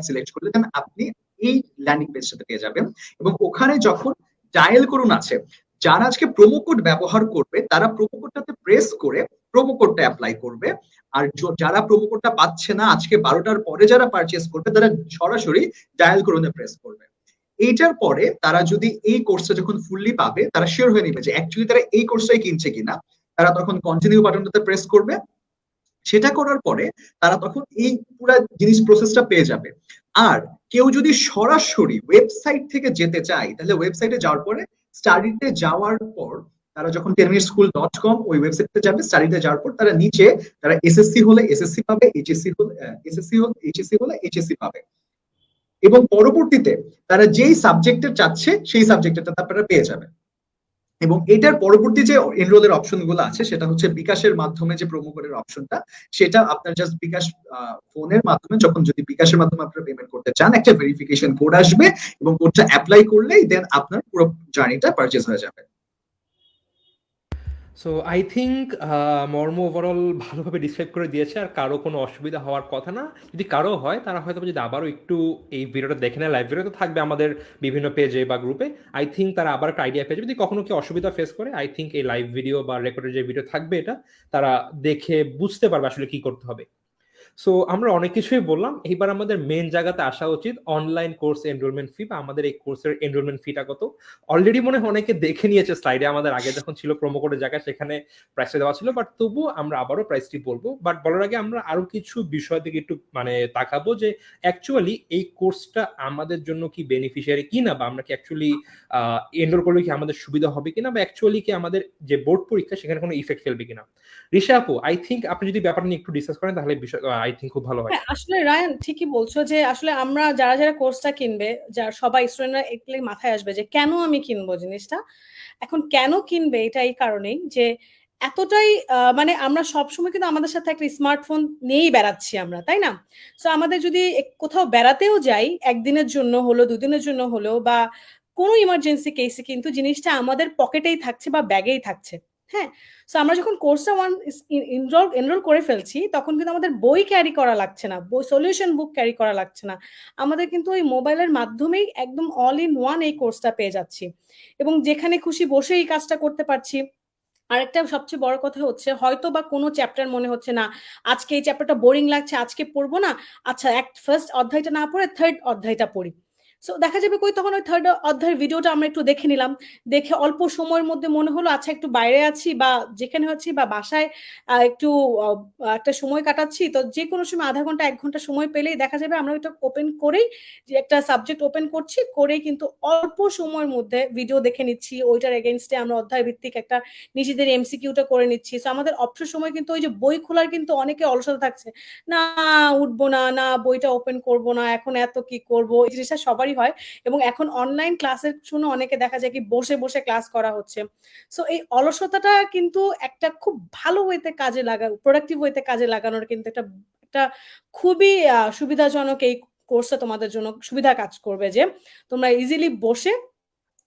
সিলেক্ট করলে দেন আপনি এই ল্যান্ডিং পেজটাতে পেয়ে যাবেন। এবং ওখানে যখন ডায়াল করুন আছে, যারা আজকে প্রোমো কোড ব্যবহার করবে তারা প্রোমো কোডটাতে প্রেস করে প্রোমো কোডটা অ্যাপ্লাই করবে। আর যারা প্রোমো কোডটা পাচ্ছে না, আজকে 12টার পরে যারা পারচেস করবে তারা সরাসরি ডায়াল করুনে প্রেস করবে। এইটার পরে তারা যদি এই কোর্সটা যখন ফুললি পাবে, তারা শিওর হয়ে নিবে যে অ্যাকচুয়ালি তারা এই কোর্সটাই কিনছে কিনা, তারা তখন কন্টিনিউ বাটনটাতে প্রেস করবে। সেটা করার পরে তারা তখন এই পুরো জিনিস প্রসেসটা পেয়ে যাবে। আর কেউ যদি সরাসরি ওয়েবসাইট থেকে যেতে চায়, তাহলে ওয়েবসাইটে যাওয়ার পরে স্টাডিতে যাওয়ার পর তারা যখন tenminuteschool.com ওই ওয়েবসাইটে যাবে, স্টাডিতে যাওয়ার পর তারা নিচে তারা এসএসসি হলে এসএসসি পাবে, এইচএসসি হলে এইচএসসি পাবে, এবং পরবর্তীতে তারা যেই সাবজেক্টের চাচ্ছে সেই সাবজেক্টটা তারা পেয়ে যাবে। এবং এটার পরবর্তী যে এনরোলের অপশন গুলো আছে সেটা হচ্ছে বিকাশের মাধ্যমে যে প্রোমো কোডের অপশনটা, সেটা আপনার জাস্ট বিকাশ ফোনের মাধ্যমে, যখন যদি বিকাশের মাধ্যমে আপনারা পেমেন্ট করতে চান, একটা ভেরিফিকেশন কোড আসবে এবং কোডটা অ্যাপ্লাই করলেই দেন আপনার পুরো জার্নিটা পারচেজ হয়ে যাবে। সো আই থিঙ্ক মর্ম ওভারঅল ভালোভাবে ডিসক্রাইব করে দিয়েছে, আর কারো কোনো অসুবিধা হওয়ার কথা না। যদি কারো হয় তারা হয়তো যদি আবারও একটু এই ভিডিওটা দেখে নেয়, লাইভ ভিডিও তো থাকবে আমাদের বিভিন্ন পেজে বা গ্রুপে, আই থিঙ্ক তারা আবার একটা আইডিয়া পেয়ে যাবে। যদি কখনো কি অসুবিধা ফেস করে আই থিঙ্ক এই লাইভ ভিডিও বা রেকর্ডের যে ভিডিও থাকবে এটা তারা দেখে বুঝতে পারবে আসলে কি করতে হবে। সো আমরা অনেক কিছুই বললাম, এইবার আমাদের মেন জায়গাতে আসা উচিত, অনলাইন কোর্স এনরোলমেন্ট ফি বা আমাদের এই কোর্সের এনরোলমেন্ট ফিটা কত। অলরেডি মনে হয় অনেকে দেখে নিয়েছে স্লাইডে, আমাদের আগে যখন ছিল প্রোমো কোডের জায়গায় সেখানে প্রাইসটা দেওয়া ছিল, বাট তবুও আমরা আবারও প্রাইসটি বলবো। বাট বলার আগে আমরা আরো কিছু বিষয় দিকে একটু মানে তাকাবো যে অ্যাকচুয়ালি এই কোর্সটা আমাদের জন্য কি বেনিফিশিয়ারি কিনা, বা আমরা কি অ্যাকচুয়ালি এনরোল করলে কি আমাদের সুবিধা হবে কিনা, বা অ্যাকচুয়ালি কি আমাদের যে বোর্ড পরীক্ষা সেখানে কোনো ইফেক্ট ফেলবে কিনা। রিশা আপু, আই থিঙ্ক আপনি যদি ব্যাপারটা নিয়ে একটু ডিসকাস করেন তাহলে বিষয় আই থিঙ্ক খুব ভালো হয়। হ্যাঁ, আসলে রায়ান ঠিকই বলছো যে আসলে আমরা যারা যারা কোর্সটা কিনবে, যারা সবাই স্টুডেন্টরা একলাই মাথায় আসবে যে কেন আমি কিনবো জিনিসটা। এখন কেন কিনবে এটা এই কারণেই যে এতটাই মানে আমরা সবসময় কিন্তু আমাদের সাথে একটা স্মার্টফোন নিয়েই বেড়াচ্ছি আমরা, তাই না? সো আমাদের যদি কোথাও বেড়াতেও যাই, একদিনের জন্য হলো, দুদিনের জন্য হলো, বা কোনো ইমার্জেন্সি কেসে কিন্তু জিনিসটা আমাদের পকেটেই থাকছে বা ব্যাগেই থাকছে। হ্যাঁ, সো আমরা যখন কোর্সটা এনরোল করে ফেলছি তখন কিন্তু আমাদের বই ক্যারি করা লাগছে না, বই সলিউশন বুক ক্যারি করা লাগছে না। আমাদের কিন্তু ওই মোবাইলের মাধ্যমেই একদম অল ইন ওয়ান এই কোর্সটা পেয়ে যাচ্ছি, এবং যেখানে খুশি বসে এই কাজটা করতে পারছি। আরেকটা সবচেয়ে বড় কথা হচ্ছে হয়তো বা কোনো চ্যাপ্টার মনে হচ্ছে না আজকে এই চ্যাপ্টারটা বোরিং লাগছে আজকে পড়বো না, আচ্ছা ফার্স্ট অধ্যায়টা না পড়ে থার্ড অধ্যায়টা পড়ি। সো দেখা যাবে কই তখন ওই থার্ড অধ্যায়ের ভিডিওটা আমরা একটু দেখে নিলাম, দেখে অল্প সময়ের মধ্যে মনে হলো আচ্ছা একটু বাইরে আছি বা যেখানে আছি বা বাসায় একটু একটা সময় কাটাচ্ছি, তো যে কোনো সময় আধা ঘন্টা 1 ঘন্টা সময় পেলেই দেখা যাবে আমরা ওইটা ওপেন করেই যে একটা সাবজেক্ট ওপেন করছি করেই কিন্তু অল্প সময়ের মধ্যে ভিডিও দেখে নিচ্ছি, ওইটার এগেইনস্টে আমরা অধ্যায় ভিত্তিক একটা নিজেদের এমসিকিউটা করে নিচ্ছি। সো আমাদের অবসর সময় কিন্তু ওই যে বই খোলার কিন্তু অনেকে অলসতা থাকছে, না উঠবো না, না বইটা ওপেন করব না, এখন এত কি করব, এই জিনিসটা সবারই হয়। এবং এখন অনলাইন ক্লাসের জন্য অনেকে দেখা যায় কি বসে বসে ক্লাস করা হচ্ছে। সো এই অলসতাটা কিন্তু একটা খুব ভালো ওয়েতে কাজে লাগা, প্রোডাক্টিভ ওয়েতে কাজে লাগানোর কিন্তু একটা একটা খুবই সুবিধাজনক এই কোর্সটা তোমাদের জন্য সুবিধা কাজ করবে, যে তোমরা ইজিলি বসে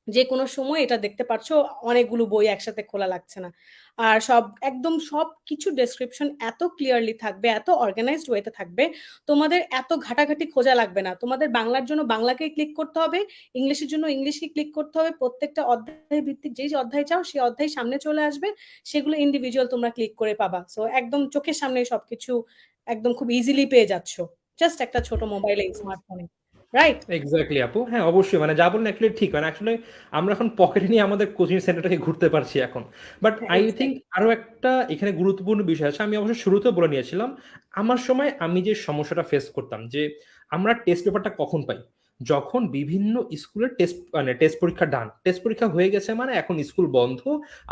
যে কোনো সময় এটা দেখতে পারছো, অনেকগুলো বই একসাথে খোলা লাগছে না। আর একদম সবকিছু ডেসক্রিপশন এত ক্লিয়ারলি থাকবে, এত অর্গানাইজড ওয়েতে থাকবে, তোমাদের এত ঘাটাঘাটি খোঁজা লাগবে না। তোমাদের বাংলার জন্য বাংলাকেই ক্লিক করতে হবে, ইংলিশের জন্য ইংলিশকে ক্লিক করতে হবে, প্রত্যেকটা অধ্যায় ভিত্তিক যেই অধ্যায় চাও সেই অধ্যায় সামনে চলে আসবে, সেগুলো ইন্ডিভিজুয়াল তোমরা ক্লিক করে পাবা। সো একদম চোখের সামনে সবকিছু একদম খুব ইজিলি পেয়ে যাচ্ছ, জাস্ট একটা ছোট মোবাইলে, স্মার্টফোনে, রাইট? এক্স্যাক্টলি আপু, হ্যাঁ অবশ্যই, মানে যা বললেন অ্যাকচুয়ালি ঠিক, মানে আসলে আমরা এখন পকেটে নিয়ে আমাদের কোচিং সেন্টারটাকে ঘুরতে পারছি এখন। বাট আই থিঙ্ক আরো একটা এখানে গুরুত্বপূর্ণ বিষয় আছে, আমি অবশ্য শুরুতেও বলে নিয়েছিলাম। আমার সময় আমি যে সমস্যাটা ফেস করতাম যে আমরা টেস্ট পেপারটা কখন পাই, যখন বিভিন্ন স্কুলের টেস্ট মানে টেস্ট পরীক্ষা ডান, টেস্ট পরীক্ষা হয়ে গেছে মানে এখন স্কুল বন্ধ,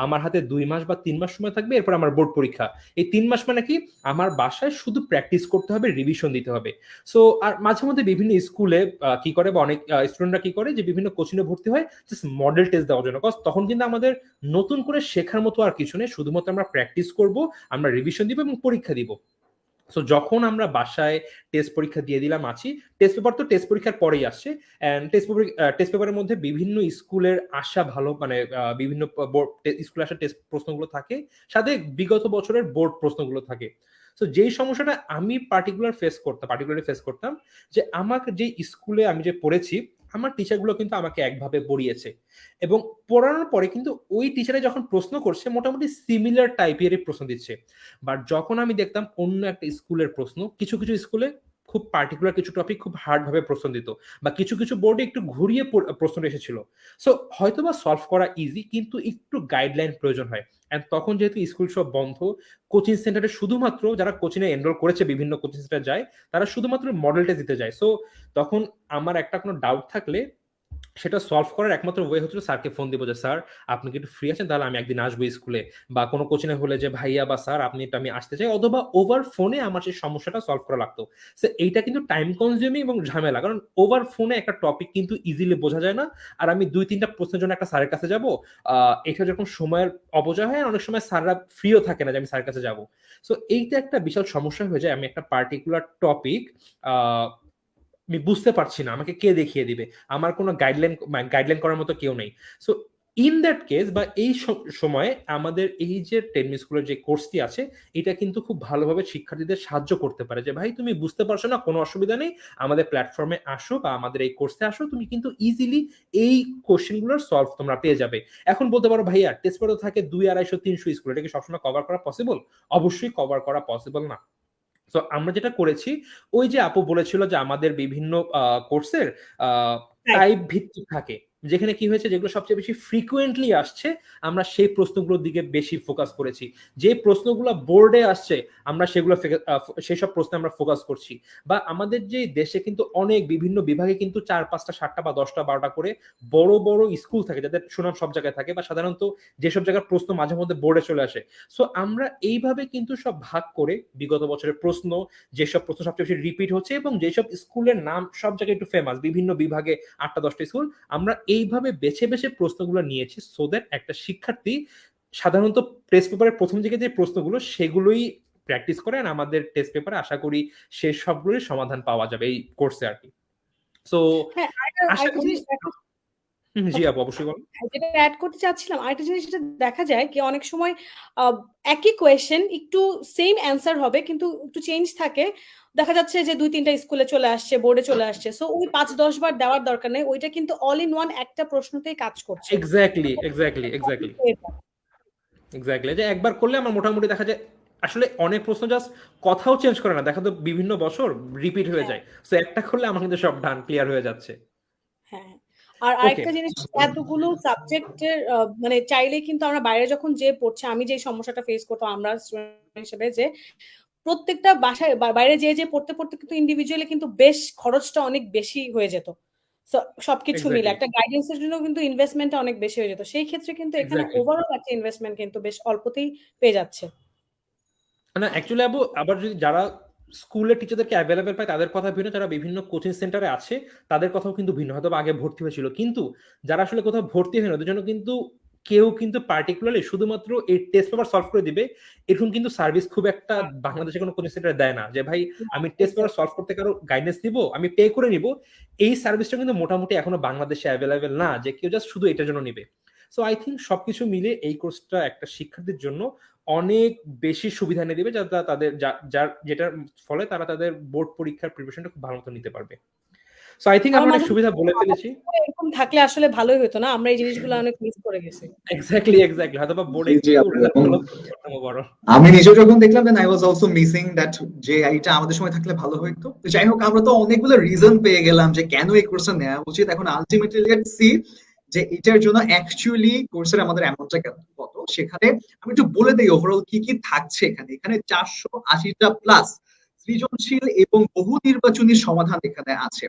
আমার হাতে 2 মাস বা 3 মাস সময় থাকবে, এরপর আমার বোর্ড পরীক্ষা। এই 3 মাস মানে কি, আমার বাসায় শুধু প্র্যাকটিস করতে হবে, রিভিশন দিতে হবে। সো আর মাঝে মধ্যে বিভিন্ন স্কুলে কি করে বা অনেক স্টুডেন্টরা কি করে যে বিভিন্ন কোচিংয়ে ভর্তি হয় জাস্ট মডেল টেস্ট দেওয়ার জন্য, কজ তখন কিন্তু আমাদের নতুন করে শেখার মতো আর কিছু নেই, শুধুমাত্র আমরা প্র্যাকটিস করব, আমরা রিভিশন দিব এবং পরীক্ষা দিব। সো যখন আমরা বাসায় টেস্ট পরীক্ষা দিয়ে দিলাম আছি, টেস্ট পেপার তো টেস্ট পরীক্ষার পরেই আসছে, অ্যান্ড টেস্ট পেপারের মধ্যে বিভিন্ন স্কুলের আসা ভালো মানে বিভিন্ন স্কুলে আসা টেস্ট প্রশ্নগুলো থাকে, সাথে বিগত বছরের বোর্ড প্রশ্নগুলো থাকে। সো যেই সমস্যাটা আমি পার্টিকুলারলি ফেস করতাম, যে আমাকে যে স্কুলে আমি যে পড়েছি, আমার টিচারগুলো কিন্তু আমাকে একভাবে পড়িয়েছে, এবং পড়ানোর পরে কিন্তু ওই টিচারে যখন প্রশ্ন করছে মোটামুটি সিমিলার টাইপেরই প্রশ্ন দিচ্ছে। বাট যখন আমি দেখতাম অন্য একটা স্কুলের প্রশ্ন, কিছু কিছু স্কুলে খুব পার্টিকুলার কিছু টপিক খুব হার্ড ভাবে প্রশ্ন দিত, বা কিছু কিছু বোর্ডে একটু ঘুরিয়ে প্রশ্ন এসেছিল। সো হয়তোবা সলভ করা ইজি, কিন্তু একটু গাইডলাইন প্রয়োজন হয়। এন্ড তখন যেহেতু স্কুল সব বন্ধ, কোচিং সেন্টারে শুধুমাত্র যারা কোচিং এ এনরোল করেছে বিভিন্ন কোচিং সেন্টার যায়, তারা শুধুমাত্র মডেল টেস্ট দিতে যায়। সো তখন আমার একটা কোনো ডাউট থাকলে সেটা সলভ করার একমাত্র ওয়ে হচ্ছিল স্যারকে ফোন দিব, যে স্যার আপনি কি একটু ফ্রি আছেন, তাহলে আমি একদিন আসবো স্কুলে, বা কোনো কোচিংয়ে হলে যে ভাইয়া বা স্যার আপনি একটু আমি আসতে চাই, অথবা ওভার ফোনে আমার সেই সমস্যাটা সলভ করা লাগতো। সো এইটা কিন্তু টাইম কনজিউমিং এবং ঝামেলা, কারণ ওভার ফোনে একটা টপিক কিন্তু ইজিলি বোঝা যায় না, আর আমি 2-3টা প্রশ্নের জন্য একটা স্যারের কাছে যাব, এটা যখন সময়ের অপচয় হয়, অনেক সময় স্যাররা ফ্রিও থাকে না যে আমি স্যারের কাছে যাব। সো এইটা একটা বিশাল সমস্যা হয়ে যায়, আমি একটা পার্টিকুলার টপিক আমি বুঝতে পারছি না, আমাকে কে দেখিয়ে দিবে, আমার কোনো গাইডলাইন করার মতো কেউ নেই। সো ইন দ্যাট কেস বা এই সময়ে আমাদের এই যে টেনমি স্কুলের যে কোর্সটি আছে, এটা কিন্তু খুব ভালোভাবে শিক্ষার্থীদের সাহায্য করতে পারে, যে ভাই তুমি বুঝতে পারছো না, কোনো অসুবিধা নেই, আমাদের প্ল্যাটফর্মে আসো বা আমাদের এই কোর্সে আসো, তুমি কিন্তু ইজিলি এই কোশ্চেনগুলোর সলভ তোমরা পেয়ে যাবে। এখন বলতে পারো ভাইয়া টেস্ট পেপার থাকে 200-250-300 স্কুল, এটা কি সবসময় কভার করা পসিবল? অবশ্যই কভার করা পসিবল না। তো আমরা যেটা করেছি, ওই যে আপু বলেছিল যে আমাদের বিভিন্ন কোর্সের টাইপ ভিত্তিক থাকে, যেখানে কি হয়েছে, যেগুলো সবচেয়ে বেশি ফ্রিকুয়েন্টলি আসছে আমরা সেই প্রশ্নগুলোর দিকে বেশি ফোকাস করেছি। যে প্রশ্নগুলো বোর্ডে আসছে আমরা সেগুলো সেই সব প্রশ্নে আমরা ফোকাস করছি। বা আমাদের যে দেশে কিন্তু অনেক বিভিন্ন বিভাগে কিন্তু 4-5টা 7টা বা 10টা 12টা করে বড় বড় স্কুল থাকে, যাদের সুনাম সব জায়গায় থাকে, বা সাধারণত যেসব জায়গার প্রশ্ন মাঝে মধ্যে বোর্ডে চলে আসে। সো আমরা এইভাবে কিন্তু সব ভাগ করে বিগত বছরের প্রশ্ন, যেসব প্রশ্ন সবচেয়ে বেশি রিপিট হচ্ছে এবং যেসব স্কুলের নাম সব জায়গায় একটু ফেমাস, বিভিন্ন বিভাগে 8টা 10টা স্কুল, আমরা এইভাবে বেছে বেছে প্রশ্নগুলো নিয়েছি, সো দ্যাট একটা শিক্ষার্থী সাধারণত টেস্ট পেপারের প্রথম দিকে যে প্রশ্নগুলো সেগুলোই প্র্যাকটিস করেন, আমাদের টেস্ট পেপারে আশা করি সে সবগুলোর সমাধান পাওয়া যাবে এই কোর্সে আর কি। সো হ্যাঁ, আশা আরেকটা করি জিনিস জি আপু অবশ্যই বলুন। যেটা অ্যাড করতে চাচ্ছিলাম, আরেকটা জিনিস যেটা দেখা যায় কি অনেক সময় একই কোয়েশ্চেন একটু সেম অ্যান্সার হবে কিন্তু একটু চেঞ্জ থাকে, দেখা যাচ্ছে যে 2-3টা স্কুলে চলে আসছে, বোর্ডে চলে আসছে, সো ওই 5-10 বার দেওয়ার দরকার নেই, ওইটা কিন্তু অল ইন ওয়ান একটা প্রশ্নতেই কাজ করছে। এক্স্যাক্টলি এক্স্যাক্টলি এক্স্যাক্টলি এক্স্যাক্টলি, যে একবার করলে আমার মোটামুটি দেখা যায় আসলে অনেক প্রশ্ন জাস্ট কথাও চেঞ্জ করে না, দেখা তো বিভিন্ন বছর রিপিট হয়ে হ্যাঁ যায়। সো একটা করলে আমার কিন্তু সব ডান ক্লিয়ার হয়ে যাচ্ছে। হ্যাঁ আর ওকে। আরেকটা জিনিস, এতগুলো সাবজেক্টের মানে চাইলে কিন্তু আমরা বাইরে যখন যে পড়ছে, আমি যে সমস্যাটা ফেস করতাম আমরা স্টুডেন্ট হিসেবে, যে প্রত্যেকটা বাসায় বাইরে যে পড়তে পড়তে কিন্তু ইন্ডিভিজুয়ালি কিন্তু বেশ খরচটা অনেক বেশি হয়ে যেত। সবকিছু মিলে এক্স্যাক্টলি, একটা গাইডেন্সের জন্য কিন্তু ইনভেস্টমেন্টটা অনেক বেশি হয়ে যেত। সেই ক্ষেত্রে কিন্তু এখানে এক্স্যাক্টলি। ওভারঅল একটা ইনভেস্টমেন্ট কিন্তু বেশ অল্পতেই পেয়ে যাচ্ছে। না অ্যাকচুয়ালি আবু, আবার যদি যারা স্কুলের টিচারদেরকে অ্যাভেলেবেল পায় তাদের কথা ভিন্ন, যারা বিভিন্ন কোচিং সেন্টারে আছে তাদের কথাও কিন্তু ভিন্ন, হয়তো বা আগে ভর্তি হয়েছিল, কিন্তু যারা আসলে কোথাও ভর্তি হয়নি ওদের জন্য কিন্তু কেউ কিন্তু পার্টিকুলারলি শুধুমাত্র এই টেস্ট পেপার সলভ করে দিবে এরকম কিন্তু সার্ভিস খুব একটা বাংলাদেশে কোনো কোচিং সেন্টারে দেয় না, যে ভাই আমি টেস্ট পেপার সলভ করতে কারো গাইডেন্স দিব, আমি পে করে নিব। এই সার্ভিসটা কিন্তু মোটামুটি এখনো বাংলাদেশে অ্যাভেলেবেল না, যে কেউ জাস্ট শুধু এটার জন্য নিবে। সো আই থিঙ্ক সবকিছু মিলে এই কোর্সটা একটা শিক্ষার্থীর জন্য অনেক বেশি সুবিধা এনে দিবে, যাতে তাদের যার যেটার ফলে তারা তাদের বোর্ড পরীক্ষার প্রিপারেশনটা খুব ভালো মতো নিতে পারবে। সো আই থিঙ্ক আমার আমরা অনেক মাঝে সুবিধা বলে ফেলেছি। এরকম থাকলে আসলে ভালোই হতো না? আমরা এই জিনিসগুলো অনেক মিস করে গেছি। এক্স্যাক্টলি, এক্স্যাক্টলি, হয়তো বা বোর্ডে জি জি একটু আপু, রেজাল্ট এবং ভালো করতে পারতাম বড়। আমি নিজেও যখন দেখলাম then I was also missing that, যে এইটা আমাদের সময় থাকলে ভালো হইতো। তো যাই হোক, আমরা তো অনেকগুলো রিজন পেয়ে গেলাম যে কেন এই কোর্সটা নেওয়া উচিত। এখন আলটিমেটলি লেটস সি যে এটার জন্য অ্যাকচুয়ালি কোর্সের আমাদের অ্যামাউন্টটা কত। সেখানে আমি একটু বলে দিই ওভারঅল কি কি থাকছে এখানে। এখানে 480টা প্লাস সৃজনশীল এবং বহু নির্বাচনী সমাধান এখানে আছে,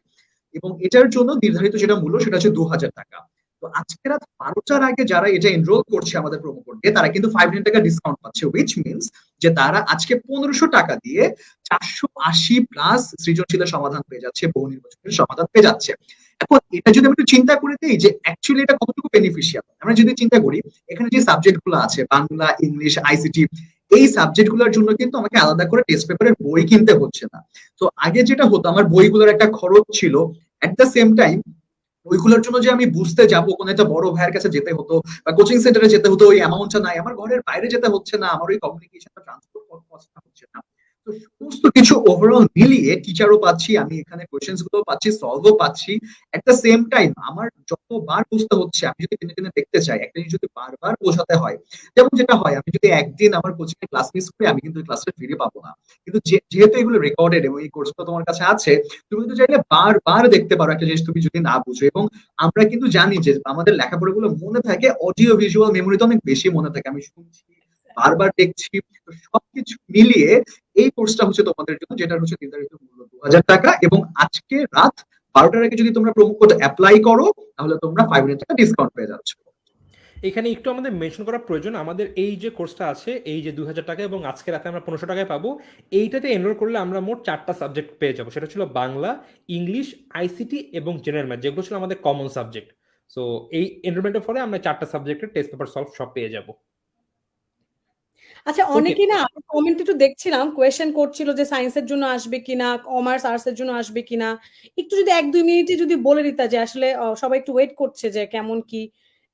এবং এটার জন্য নির্ধারিত যেটা মূল্য সেটা হচ্ছে 2000 টাকা। তো আজকে রাত 12টার আগে যারা এটা এনরোল করছে আমাদের প্রোমো কোড দিয়ে, তারা কিন্তু 500 টাকা ডিসকাউন্ট পাচ্ছে, উইচ মিনস যে তারা আজকে 1500 টাকা দিয়ে 480 প্লাস সৃজনশীলের সমাধান পেয়ে যাচ্ছে, বহু নির্বাচনের সমাধান পেয়ে যাচ্ছে। এখন এটা যদি আমি একটু চিন্তা করে দিই যে অ্যাকচুয়ালি এটা কতটুকু বেনিফিশিয়াল, আমরা যদি চিন্তা করি এখানে যে সাবজেক্ট গুলো আছে বাংলা, ইংলিশ, আইসিটি, এই সাবজেক্ট গুলোর জন্য কিন্তু আমাকে আলাদা করে টেস্ট পেপারের বই কিনতে হচ্ছে না। তো আগে যেটা হতো, আমার বইগুলোর একটা খরচ ছিল, এট দ্য সেম টাইম ওইগুলোর জন্য যে আমি বুঝতে যাবো কোনো একটা বড় ভাইয়ের কাছে যেতে হতো বা কোচিং সেন্টারে যেতে হতো, ওই অ্যামাউন্টটা নাই, আমার ঘরের বাইরে যেতে হচ্ছে না, আমার ওই কমিউনিকেশন ট্রান্সপোর্ট কস্টটা হচ্ছে না। তো সমস্ত কিছু ওভারঅল মিলিয়ে টিচারও পাচ্ছি, আমি এখানে কোয়েশ্চেন্স গুলো পাচ্ছি, সলভও পাচ্ছি। এট দ্য সেম টাইম আমার যতবার বুঝতে হচ্ছে, আমি যদি টেনে টেনে দেখতে চাই, একটা জিনিস যদি বারবার বোঝাতে হয়, যেমন যেটা হয়, আমি যদি একদিন আমার কোচিং এর ক্লাস মিস করি, আমি কিন্তু ক্লাসটা ফিরে পাবো না। কিন্তু যেহেতু এগুলো রেকর্ডেড এবং এই কোর্সটা তোমার কাছে আছে, তুমি কিন্তু চাইলে বারবার দেখতে পারো একটা জিনিস তুমি যদি না বুঝো। এবং আমরা কিন্তু জানি যে আমাদের লেখাপড়াগুলো মনে থাকে, অডিও ভিজুয়াল মেমোরিতে অনেক বেশি মনে থাকে, আমি শুনছি, বারবার দেখছি। তো সবকিছু মিলিয়ে এই কোর্সটা হচ্ছে তোমাদের জন্য, যেটা হচ্ছে নির্ধারিত মূল্য 2000 টাকা, এবং আজকে রাত 12টার আগে যদি তোমরা প্রোমো কোড অ্যাপ্লাই করো, তাহলে তোমরা 500 টাকা ডিসকাউন্ট পেয়ে যাচ্ছ। এখানে একটু আমাদের মেনশন করা প্রয়োজন, আমাদের এই যে কোর্সটা আছে, এই যে 2000 টাকা এবং আজকে রাতে আমরা 1500 টাকায় পাবো, এইটাতে এনরোল করলে আমরা মোট 4টা সাবজেক্ট পেয়ে যাবো। সেটা ছিল বাংলা, ইংলিশ, আইসিটি এবং জেনারেল ম্যাথ, যেগুলো ছিল আমাদের কমন সাবজেক্ট। সো এই এনরোলমেন্টের ফলে আমরা 4টা সাবজেক্টের টেস্ট পেপার সলভ সব পেয়ে যাব। আচ্ছা, ওকে। অনেকেই না কমেন্ট একটু দেখছিলাম, কোয়েশ্চেন করছিল যে সায়েন্সের জন্য আসবে কিনা, কমার্স আর্টস এর জন্য আসবে কিনা। একটু যদি 1-2 মিনিটে যদি বলে দিতা, যে আসলে সবাই একটু ওয়েট করছে যে কেমন কি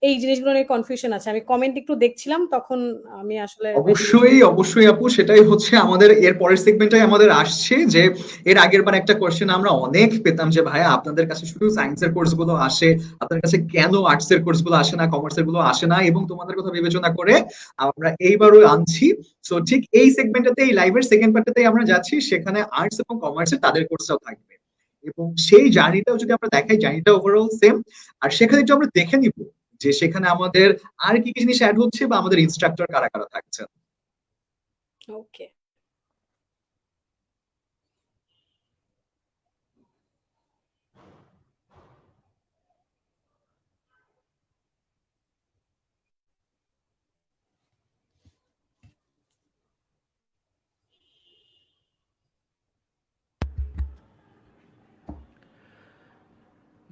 এই জিনিসগুলো নিয়ে কনফিউশন আছে। আমি কমেন্ট একটু দেখছিলাম, তখন আমি আসলে বেশি কিছু অবশ্যই অবশ্যই আপু, সেটাই হচ্ছে আমাদের এর পরের সেগমেন্টটাই আমাদের আসছে। যে এর আগের বার একটা কোশ্চেন আমরা অনেক পেতাম যে ভাইয়া আপনাদের কাছে শুধু সায়েন্সের কোর্স গুলো আসে, আপনাদের কাছে কেন আর্টস এর কোর্স গুলো আসে না, কমার্সের গুলো আসে না, এবং তোমাদের কথা বিবেচনা করে আমরা এইবারও আনছি। সো ঠিক এই সেগমেন্টটাতে, এই লাইভের সেকেন্ড পার্টটাতেই আমরা যাচ্ছি, সেখানে আর্টস এবং কমার্সের তাদের কোর্সটাও থাকবে, এবং সেই জার্নিটাও যদি আমরা দেখাই, জার্নিটা ওভারঅল সেম। আর সেখানে একটু আমরা দেখে নিব যে সেখানে আমাদের আর কি কি জিনিস অ্যাড হচ্ছে, বা আমাদের ইনস্ট্রাক্টর কারা কারা থাকছে। ওকে।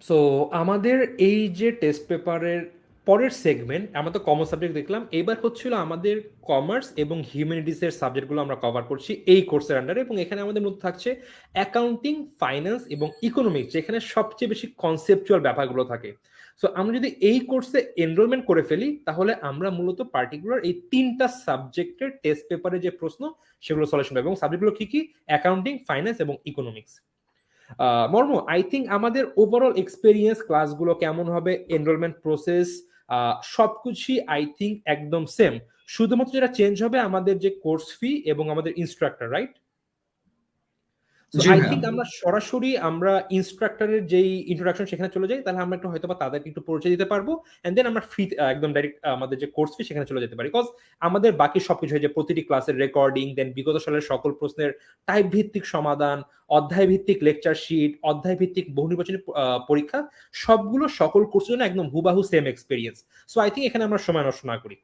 সো আমাদের এই যে টেস্ট পেপারের পরের সেগমেন্ট, আমরা তো কমন সাবজেক্ট দেখলাম, এবার হচ্ছিল আমাদের কমার্স এবং হিউম্যানিটিসের সাবজেক্টগুলো আমরা কভার করছি এই কোর্সের আন্ডারে, এবং এখানে আমাদের মধ্যে থাকছে অ্যাকাউন্টিং, ফাইন্যান্স এবং ইকোনমিক্স, যেখানে সবচেয়ে বেশি কনসেপচুয়াল ব্যাপারগুলো থাকে। সো আমরা যদি এই কোর্সে এনরোলমেন্ট করে ফেলি, তাহলে আমরা মূলত পার্টিকুলার এই 3টা সাবজেক্টের টেস্ট পেপারে যে প্রশ্ন সেগুলো সলিউশন পাবো, এবং সাবজেক্টগুলো কি কি? অ্যাকাউন্টিং, ফাইন্যান্স এবং ইকোনমিক্স। মর্ম, আই থিঙ্ক আমাদের ওভারঅল এক্সপেরিয়েন্স, ক্লাসগুলো কেমন হবে, এনরোলমেন্ট প্রসেস, সবকিছুই আই থিঙ্ক একদম সেম। শুধুমাত্র যেটা চেঞ্জ হবে আমাদের যে কোর্স ফি এবং আমাদের instructor, right? So G I ভাইয়া। থিঙ্ক আমরা সরাসরি আমরা ইনস্ট্রাক্টরের যেই ইন্ট্রোডাকশন সেখানে চলে যাই, তাহলে আমরা একটু হয়তো বা তাদেরকে একটু পরিচয় দিতে পারবো, এন্ড দেন আমরা ফ্রি একদম ডাইরেক্ট আমাদের যে কোর্স ফি সেখানে চলে যেতে পারি। বিকজ আমাদের বাকি সবকিছু হয় যে প্রতিটি ক্লাসের রেকর্ডিং, দেন বিগত সালের সকল প্রশ্নের টাইপ ভিত্তিক সমাধান, অধ্যায় ভিত্তিক লেকচার শিট, অধ্যায় ভিত্তিক বহু নির্বাচনী পরীক্ষা, সবগুলো সকল কোর্সের জন্য একদম হুবাহু same experience. So I think এখানে আমরা সময় নষ্ট না করি।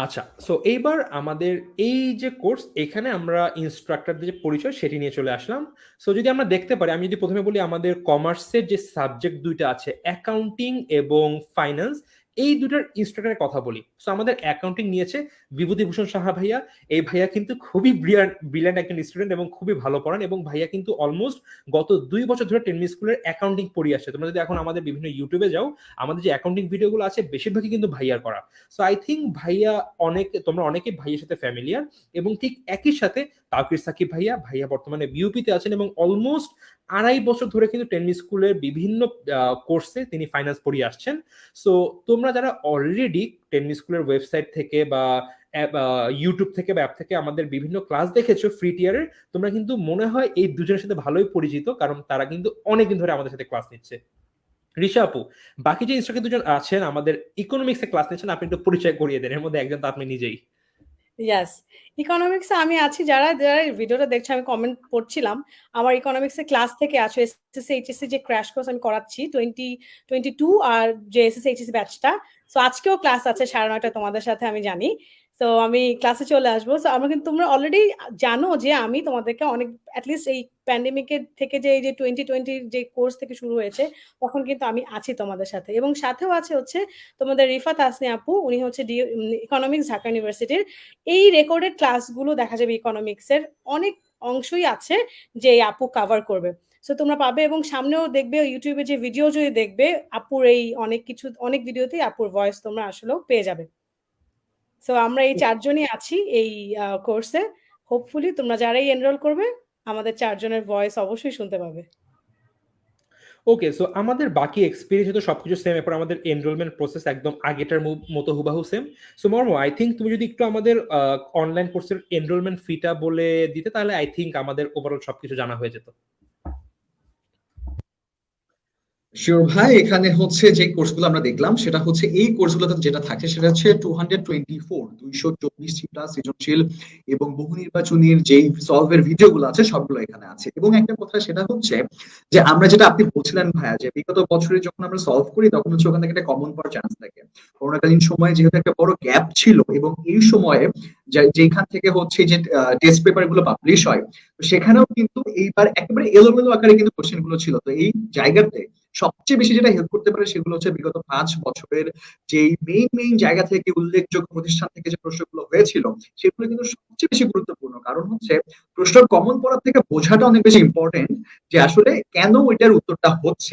আচ্ছা, সো এইবার আমাদের এই যে কোর্স, এখানে আমরা ইনস্ট্রাক্টরদের যে পরিচয় সেটি নিয়ে চলে আসলাম। সো যদি আমরা দেখতে পারি, আমি যদি প্রথমে বলি আমাদের কমার্সের যে সাবজেক্ট দুইটা আছে, অ্যাকাউন্টিং এবং ফাইন্যান্স, এই দুটার ইনস্ট্রাক্টরের কথা বলি। সো আমাদের অ্যাকাউন্টিং নিয়েছে বিভূতিভূষণ সাহা ভাইয়া। এই ভাইয়া কিন্তু খুবই ব্রিলিয়ান্ট একজন স্টুডেন্ট এবং খুবই ভালো পড়ান, এবং ভাইয়া কিন্তু অলমোস্ট গত 2 বছর ধরে টেনমি স্কুলের অ্যাকাউন্টিং পড়িয়ে আসছে। তোমরা যদি এখন আমাদের বিভিন্ন ইউটিউবে যাও, আমাদের যে অ্যাকাউন্টিং ভিডিওগুলো আছে বেশিরভাগই কিন্তু ভাইয়ার করা। সো আই থিঙ্ক ভাইয়া তোমরা অনেকে ভাইয়ের সাথে ফ্যামিলিয়ার, এবং ঠিক একই সাথে তাওকির সাকিব ভাইয়া ভাইয়া বর্তমানে বিউপিতে আছেন এবং অলমোস্ট 2.5 বছর ধরে কিন্তু টেনমি স্কুলের বিভিন্ন কোর্সে তিনি ফাইন্যান্স পড়িয়ে আসছেন। সো তোমরা যারা অলরেডি টেনমি স্কুলের ওয়েবসাইট থেকে বা ইউটিউব থেকে বা অ্যাপ থেকে আমাদের বিভিন্ন ক্লাস দেখেছো ফ্রি টিয়ারের, তোমরা কিন্তু মনে হয় এই দুজনের সাথে ভালোই পরিচিত, কারণ তারা কিন্তু অনেকদিন ধরে আমাদের সাথে ক্লাস নিচ্ছে। ঋষা আপু, বাকি যে ইনস্ট্রাক্টর দুজন আছেন আমাদের ইকোনমিক্সে ক্লাস নিচ্ছেন, আপনি একটু পরিচয় করিয়ে দেন। এর মধ্যে একজন তো আপনি নিজেই। ইয়াস, ইকোনমিক্সে আমি আছি। যারা যারা ভিডিওটা দেখছে, আমি কমেন্ট পড়ছিলাম, আমার ইকোনমিক্সের ক্লাস থেকে আছে এসএসসি এইচএসসি যে ক্র্যাশ কোর্স আমি করাচ্ছি 2022 আর যে এসএসসি এইচএসসি ব্যাচটা। সো আজকেও ক্লাস আছে 9:30 তোমাদের সাথে, আমি জানি। তো আমি ক্লাসে চলে আসবো। সো আমরা কিন্তু, তোমরা অলরেডি জানো যে আমি তোমাদেরকে অনেক, অ্যাটলিস্ট এই প্যান্ডেমিকের থেকে যে এই যে 2020 যে কোর্স থেকে শুরু হয়েছে, তখন কিন্তু আমি আছি তোমাদের সাথে। এবং সাথেও আছে হচ্ছে তোমাদের রিফাত আসনি আপু, উনি হচ্ছে ইকোনমিক্স ঢাকা ইউনিভার্সিটির। এই রেকর্ডেড ক্লাসগুলো দেখা যাবে ইকোনমিক্সের অনেক অংশই আছে যে এই আপু কভার করবে। সো তোমরা পাবে, এবং সামনেও দেখবে ইউটিউবে যে ভিডিও যদি দেখবে, আপুর এই অনেক ভিডিওতেই আপুর ভয়েস তোমরা আসলেও পেয়ে যাবে। সো আমরা এই 4জনই আছি এই কোর্সে। হোপফুলি তোমরা যারাই এনরোল করবে, আমাদের 4জনের ভয়েস অবশ্যই শুনতে পাবে। ওকে, সো আমাদের বাকি এক্সপিরিয়েন্স তো সবকিছু সেম, এরপর আমাদের এনরোলমেন্ট প্রসেস একদম আগেটার মতো হুবাহু সেম। সো মর্ম, আই থিঙ্ক তুমি যদি একটু আমাদের অনলাইন কোর্সের এনরোলমেন্ট ফিটা বলে দিতে, তাহলে আই থিঙ্ক আমাদের ওভারঅল সবকিছু জানা হয়ে যেত। শিওর ভাই, এখানে হচ্ছে যে কোর্সগুলো আমরা দেখলাম সেটা হচ্ছে এই কোর্সগুলোতে যেটা থাকে সেটা হচ্ছে 224 প্লাস সৃজনশীল এবং বহু নির্বাচনীর যেই সলভের ভিডিওগুলো আছে সবগুলো এখানে আছে। এবং একটা কথা সেটা হচ্ছে যে আমরা যেটা আপনি বলছিলেন ভাইয়া, যে বিগত বছরে যখন আমরা সলভ করি তখন হচ্ছে ওখান থেকে একটা কমন পাওয়ার চান্স থাকে। করোনাকালীন সময়ে যেহেতু একটা বড় গ্যাপ ছিল, এবং এই সময়ে যেখান থেকে হচ্ছে যে টেস্ট পেপার গুলো পাবলিশ হয়, তো সেখানেও কিন্তু এইবার একেবারে এলোমেলো আকারে কিন্তু কোশ্চেন গুলো ছিল। তো এই জায়গাতে সবচেয়ে বেশি যেটা হেল্প করতে পারে সেগুলো হচ্ছে বিগত 5 বছরের যে মেইন জায়গা থেকে উল্লেখযোগ্য প্রতিষ্ঠান থেকে যে প্রশ্নগুলো হয়েছিল, সেগুলো কিন্তু সবচেয়ে বেশি গুরুত্বপূর্ণ। কারণ হচ্ছে প্রশ্ন কমন পড়ার থেকে বোঝাটা অনেক বেশি ইম্পর্টেন্ট, যে আসলে কেন ওইটার উত্তরটা হচ্ছে।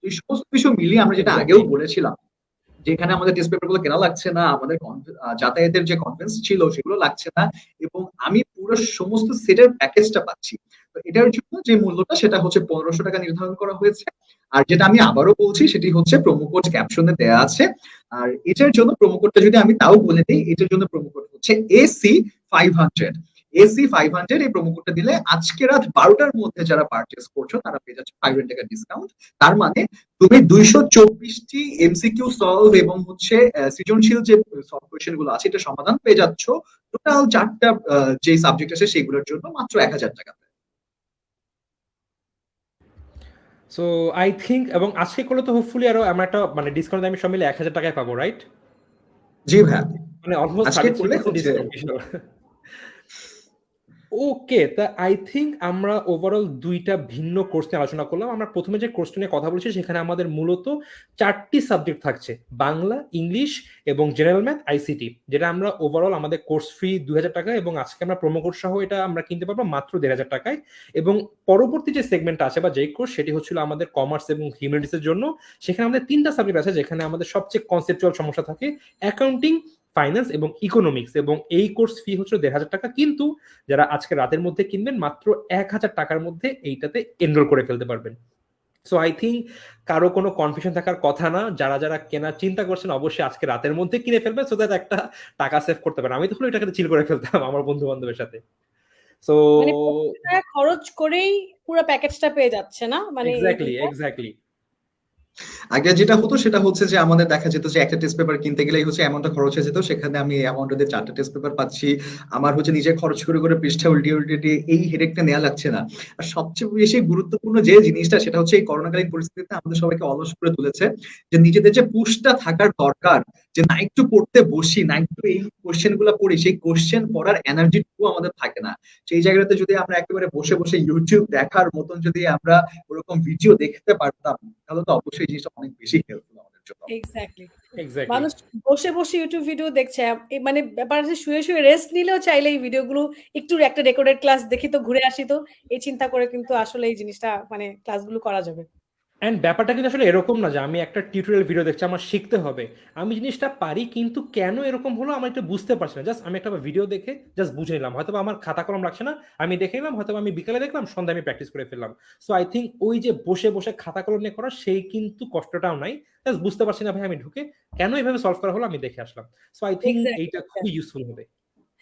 এই সমস্ত কিছু মিলিয়ে আমরা যেটা আগেও বলেছিলাম, যেখানে আমাদের টেস্ট পেপার গুলো কেনা লাগছে না, আমাদের যাতায়াতের যে কনফারেন্স ছিল সেগুলো লাগছে না, এবং আমি পুরো সমস্ত সেটের প্যাকেজটা পাচ্ছি। তো এটার জন্য যে মূল্যটা সেটা হচ্ছে 1500 টাকা নির্ধারণ করা হয়েছে। আর যেটা আমি আবারও বলছি সেটি হচ্ছে প্রোমো কোড ক্যাপশনে দেওয়া আছে। আর এটার জন্য প্রোমো কোডটা যদি আমি তাও বলে দিই, এটার জন্য প্রোমো কোড হচ্ছে AC500। AC500 এই প্রোমো কোডটা দিলে আজকে রাত 12টার মধ্যে যারা পারচেস করছো তারা পেয়ে যাচ্ছে 500 টাকা ডিসকাউন্ট। তার মানে তুমি 224টি এমসিকিউ সলভ এবং হচ্ছে সৃজনশীল যে সলভ কোয়েশ্চেন গুলো আছে এটা সমাধান পেয়ে যাচ্ছ টোটাল 4টা যে সাবজেক্ট আছে সেগুলোর জন্য মাত্র 1000 টাকা। সো আই থিঙ্ক, এবং আজকে করলে তো হোপফুলি আরো আমরা একটা মানে ডিসকাউন্ট আমি সব মিলে 1000 টাকায় পাবো, রাইট? জি ভাইয়া, মানে অলমোস্ট আজকে করলে 33% হচ্ছে ডিসকাউন্ট। ওকে, তা আই থিঙ্ক আমরা ওভারঅল দুইটা ভিন্ন কোর্স নিয়ে আলোচনা করলাম। আমরা প্রথমে যে কোর্সটা নিয়ে কথা বলছি সেখানে আমাদের মূলত 4টি সাবজেক্ট থাকছে, বাংলা, ইংলিশ এবং জেনারেল ম্যাথ, আইসিটি, যেটা আমরা ওভারঅল আমাদের কোর্স ফি 2000 টাকা, এবং আজকে আমরা প্রোমো কোড সহ এটা আমরা কিনতে পারবো মাত্র 1500 টাকায়। এবং পরবর্তী যে সেগমেন্ট আছে বা যেই কোর্স, সেটি হচ্ছিল আমাদের কমার্স এবং হিউম্যানিটিসের জন্য। সেখানে আমাদের 3টা সাবজেক্ট আছে যেখানে আমাদের সবচেয়ে কনসেপচুয়াল সমস্যা থাকে, অ্যাকাউন্টিং, ফাইন্যান্স এবং ইকোনমিক্স, এবং এই কোর্স ফি হচ্ছে 1500 টাকা। কিন্তু যারা আজকে রাতের মধ্যে কিনবেন মাত্র 1000 টাকার মধ্যে এইটাতে এনরোল করে ফেলতে পারবেন। সো আই থিঙ্ক কারো কোনো কনফিউশন থাকার কথা না। যারা কেনার চিন্তা করছেন অবশ্যই আজকে রাতের মধ্যে কিনে ফেলবেন, সো দ্যাট একটা টাকা সেভ করতে পারেন। আমি তখন ওই টাকাটা চিল করে ফেলতাম আমার বন্ধু-বান্ধবের সাথে। সো মানে ৳25 খরচ করেই পুরো প্যাকেজটা পেয়ে যাচ্ছে না? মানে এই এক্সাক্টলি, দুইটা? এক্সাক্টলি। আগে যেটা হতো সেটা হচ্ছে যে আমাদের দেখা যেত যে একটা টেস্ট পেপার কিনতে গেলেই হচ্ছে অ্যামাউন্টটা খরচ হয়ে যেত, সেখানে আমি অ্যামাউন্টে দিয়ে 4টা টেস্ট পেপার পাচ্ছি। আমার হচ্ছে নিজে খরচ করে করে পৃষ্ঠা উল্টিয়ে উল্টিয়ে দিয়ে এই হেডেকটা নেওয়া লাগছে না। আর সবচেয়ে বেশি গুরুত্বপূর্ণ যে জিনিসটা সেটা হচ্ছে এই করোনাকালীন পরিস্থিতিতে আমাদের সবাইকে অলস করে তুলেছে, যে নিজেদের যে পুশটা থাকার দরকার, যে না একটু পড়তে বসি, না একটু এই কোশ্চেন গুলো পড়ি, সেই কোশ্চেন পড়ার এনার্জিটুকু আমাদের থাকে না। সেই জায়গাতে যদি আমরা একেবারে বসে বসে ইউটিউব দেখার মতন যদি আমরা ওরকম ভিডিও দেখতে পারতাম, তাহলে তো অবশ্যই এই জিনিসটা অনেক বেশি হেল্পফুল আমাদের জন্য। এক্সাক্টলি। এক্সাক্টলি। মানুষ বসে, বসে YouTube ভিডিও দেখছে। মানে ব্যাপার আছে শুয়ে, শুয়ে রেস্ট নিলেও চাইলে এই ভিডিওগুলো একটু একটা রেকর্ডেড ক্লাস দেখি তো, ঘুরে আসি তো। এই চিন্তা করে কিন্তু আসলে এই জিনিসটা মানে ক্লাসগুলো করা যাবে। অ্যান্ড ব্যাপারটা কিন্তু আসলে এরকম না যে আমি একটা টিউটোরিয়াল ভিডিও দেখছি আমার শিখতে হবে। আমি জিনিসটা পারি কিন্তু কেন এরকম হলো আমি একটু বুঝতে পারছি না। জাস্ট আমি একটা ভিডিও দেখে জাস্ট বুঝে নিলাম। হয়তো আমার খাতা কলম লাগছে না, আমি দেখে নিলাম, হয়তো আমি বিকালে দেখলাম, সন্ধ্যায় আমি প্র্যাকটিস করে ফেললাম। সো আই থিঙ্ক ওই যে বসে বসে খাতা কলম নিয়ে করা সেই কিন্তু কষ্টটাও নাই। জাস্ট বুঝতে পারছি না ভাই, আমি ঢুকে কেন এইভাবে সলভ করা হলো আমি দেখে আসলাম। সো আই থিঙ্ক এইটা এক্সাক্টলি। খুবই ইউজফুল হবে।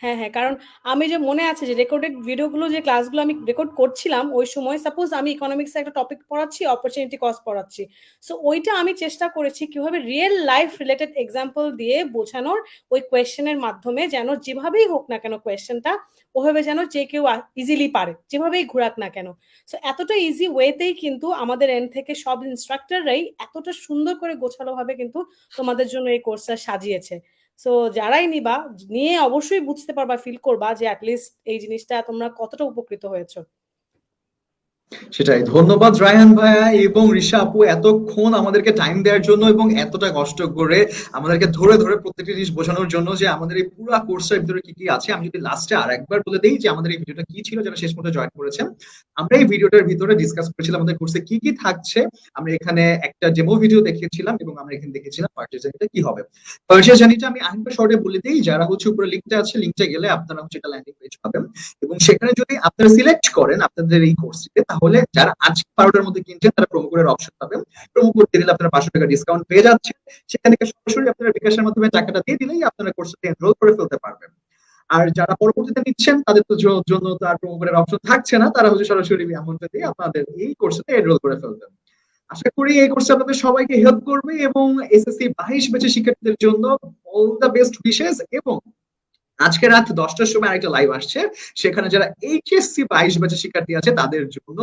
হ্যাঁ, হ্যাঁ। কারণ আমি যে মনে আছে যে রেকর্ডেড ভিডিওগুলো যে ক্লাসগুলো আমি রেকর্ড করছিলাম ওই সময়, সাপোজ আমি ইকোনমিক্স এর একটা টপিক পড়াচ্ছি, অপরচুনিটি কস্ট পড়াচ্ছি। সো ওইটা আমি চেষ্টা করেছি কিভাবে রিয়েল লাইফ রিলেটেড এক্সাম্পল দিয়ে বোঝানোর, ওই কোয়েশ্চেনের মাধ্যমে, যেন যেভাবেই হোক না কেন কোয়েশ্চেনটা ওভাবে যেন যে কেউ ইজিলি পারে, যেভাবেই ঘুরাক না কেন। সো এতটা ইজি ওয়েতেই কিন্তু আমাদের এন্ড থেকে সব ইনস্ট্রাক্টররাই এতটা সুন্দর করে গোছালোভাবে কিন্তু তোমাদের জন্য এই কোর্সটা সাজিয়েছে। সো যারাই নিবা, নিয়ে অবশ্যই বুঝতে পারবা, ফিল করবা যে অ্যাটলিস্ট এই জিনিসটা তোমরা কতটা উপকৃত হয়েছো। সেটাই, ধন্যবাদ রায়হান ভাইয়া এবং রিশা আপু এতক্ষণ আমাদেরকে টাইম দেওয়ার জন্য এবং এতটা কষ্ট করে আমাদেরকে ধরে ধরে প্রত্যেকটা জিনিস বোঝানোর জন্য যে আমাদের এই পুরো কোর্সের ভিতরে কি কি আছে। আমি যদি লাস্টে আর একবার বলে দিই যে আমাদের এই ভিডিওটা কি ছিল, যারা শেষ পর্যন্ত জয়েন করেছেন, আমরা এই ভিডিওটার ভিতরে ডিসকাস করেছিলাম আমাদের কোর্সে কি কি থাকছে। আমরা এখানে একটা ডেমো ভিডিও দেখিয়েছিলাম এবং আমরা এখানে দেখেছিলাম পারচেজ জার্নিটা কি হবে। পারচেজ জার্নিটা আমি আরেকবার শর্টে বলে দিই, যারা হচ্ছে উপরে লিঙ্কটা আছে, লিঙ্কটা গেলে আপনারা হচ্ছে একটা ল্যান্ডিং পেজ পাবেন এবং সেখানে যদি আপনারা সিলেক্ট করেন আপনাদের এই কোর্সটিতে, তাহলে যারা আজকে 12টার মধ্যে কিনছেন তারা প্রোমো কোডের অপশন পাবেন। প্রোমো কোড দিয়ে দিলে আপনারা 500 টাকা ডিসকাউন্ট পেয়ে যাচ্ছেন। সেখান থেকে সরাসরি আপনারা বিকাশের মাধ্যমে টাকাটা দিয়ে দিলেই আপনারা কোর্সটাতে এনরোল করে ফেলতে পারবেন। আর যারা পরবর্তীতে নিচ্ছেন তাদের তো জন্য তো আর প্রোমো কোডের অপশন থাকছে না, তারা হচ্ছে সরাসরি অ্যামাউন্টটা দিয়ে আপনাদের এই কোর্সটাতে এনরোল করে ফেলবেন। আশা করি এই কোর্সটা আপনাদের সবাইকে হেল্প করবে এবং এসএসসি 22 ব্যাচের শিক্ষার্থীদের জন্য অল দ্য বেস্ট উইশেস। এবং আজকে রাত 10টার সময় আরেকটা লাইভ আসছে, সেখানে যারা এইচএসসি 22 ব্যাচের শিক্ষার্থী আছে তাদের জন্য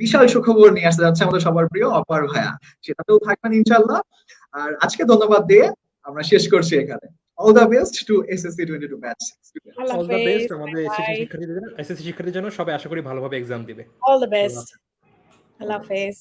বিশাল সুখবর নিয়ে আসতে যাচ্ছে আমাদের সবার প্রিয় অপার ভাইয়া, সেটাতেও থাকবেন ইনশাল্লাহ। আর আজকে ধন্যবাদ দিয়ে আমরা শেষ করছি এখানে। All the best to SSC 22 batch student. Allah all the best হাফেজ। আমাদের বাই। এসএসসি শিক্ষার্থীদের জন্য। সবাই আশা করি ভালোভাবে এক্সাম দিবে। All the best. আল্লাহ হাফেজ।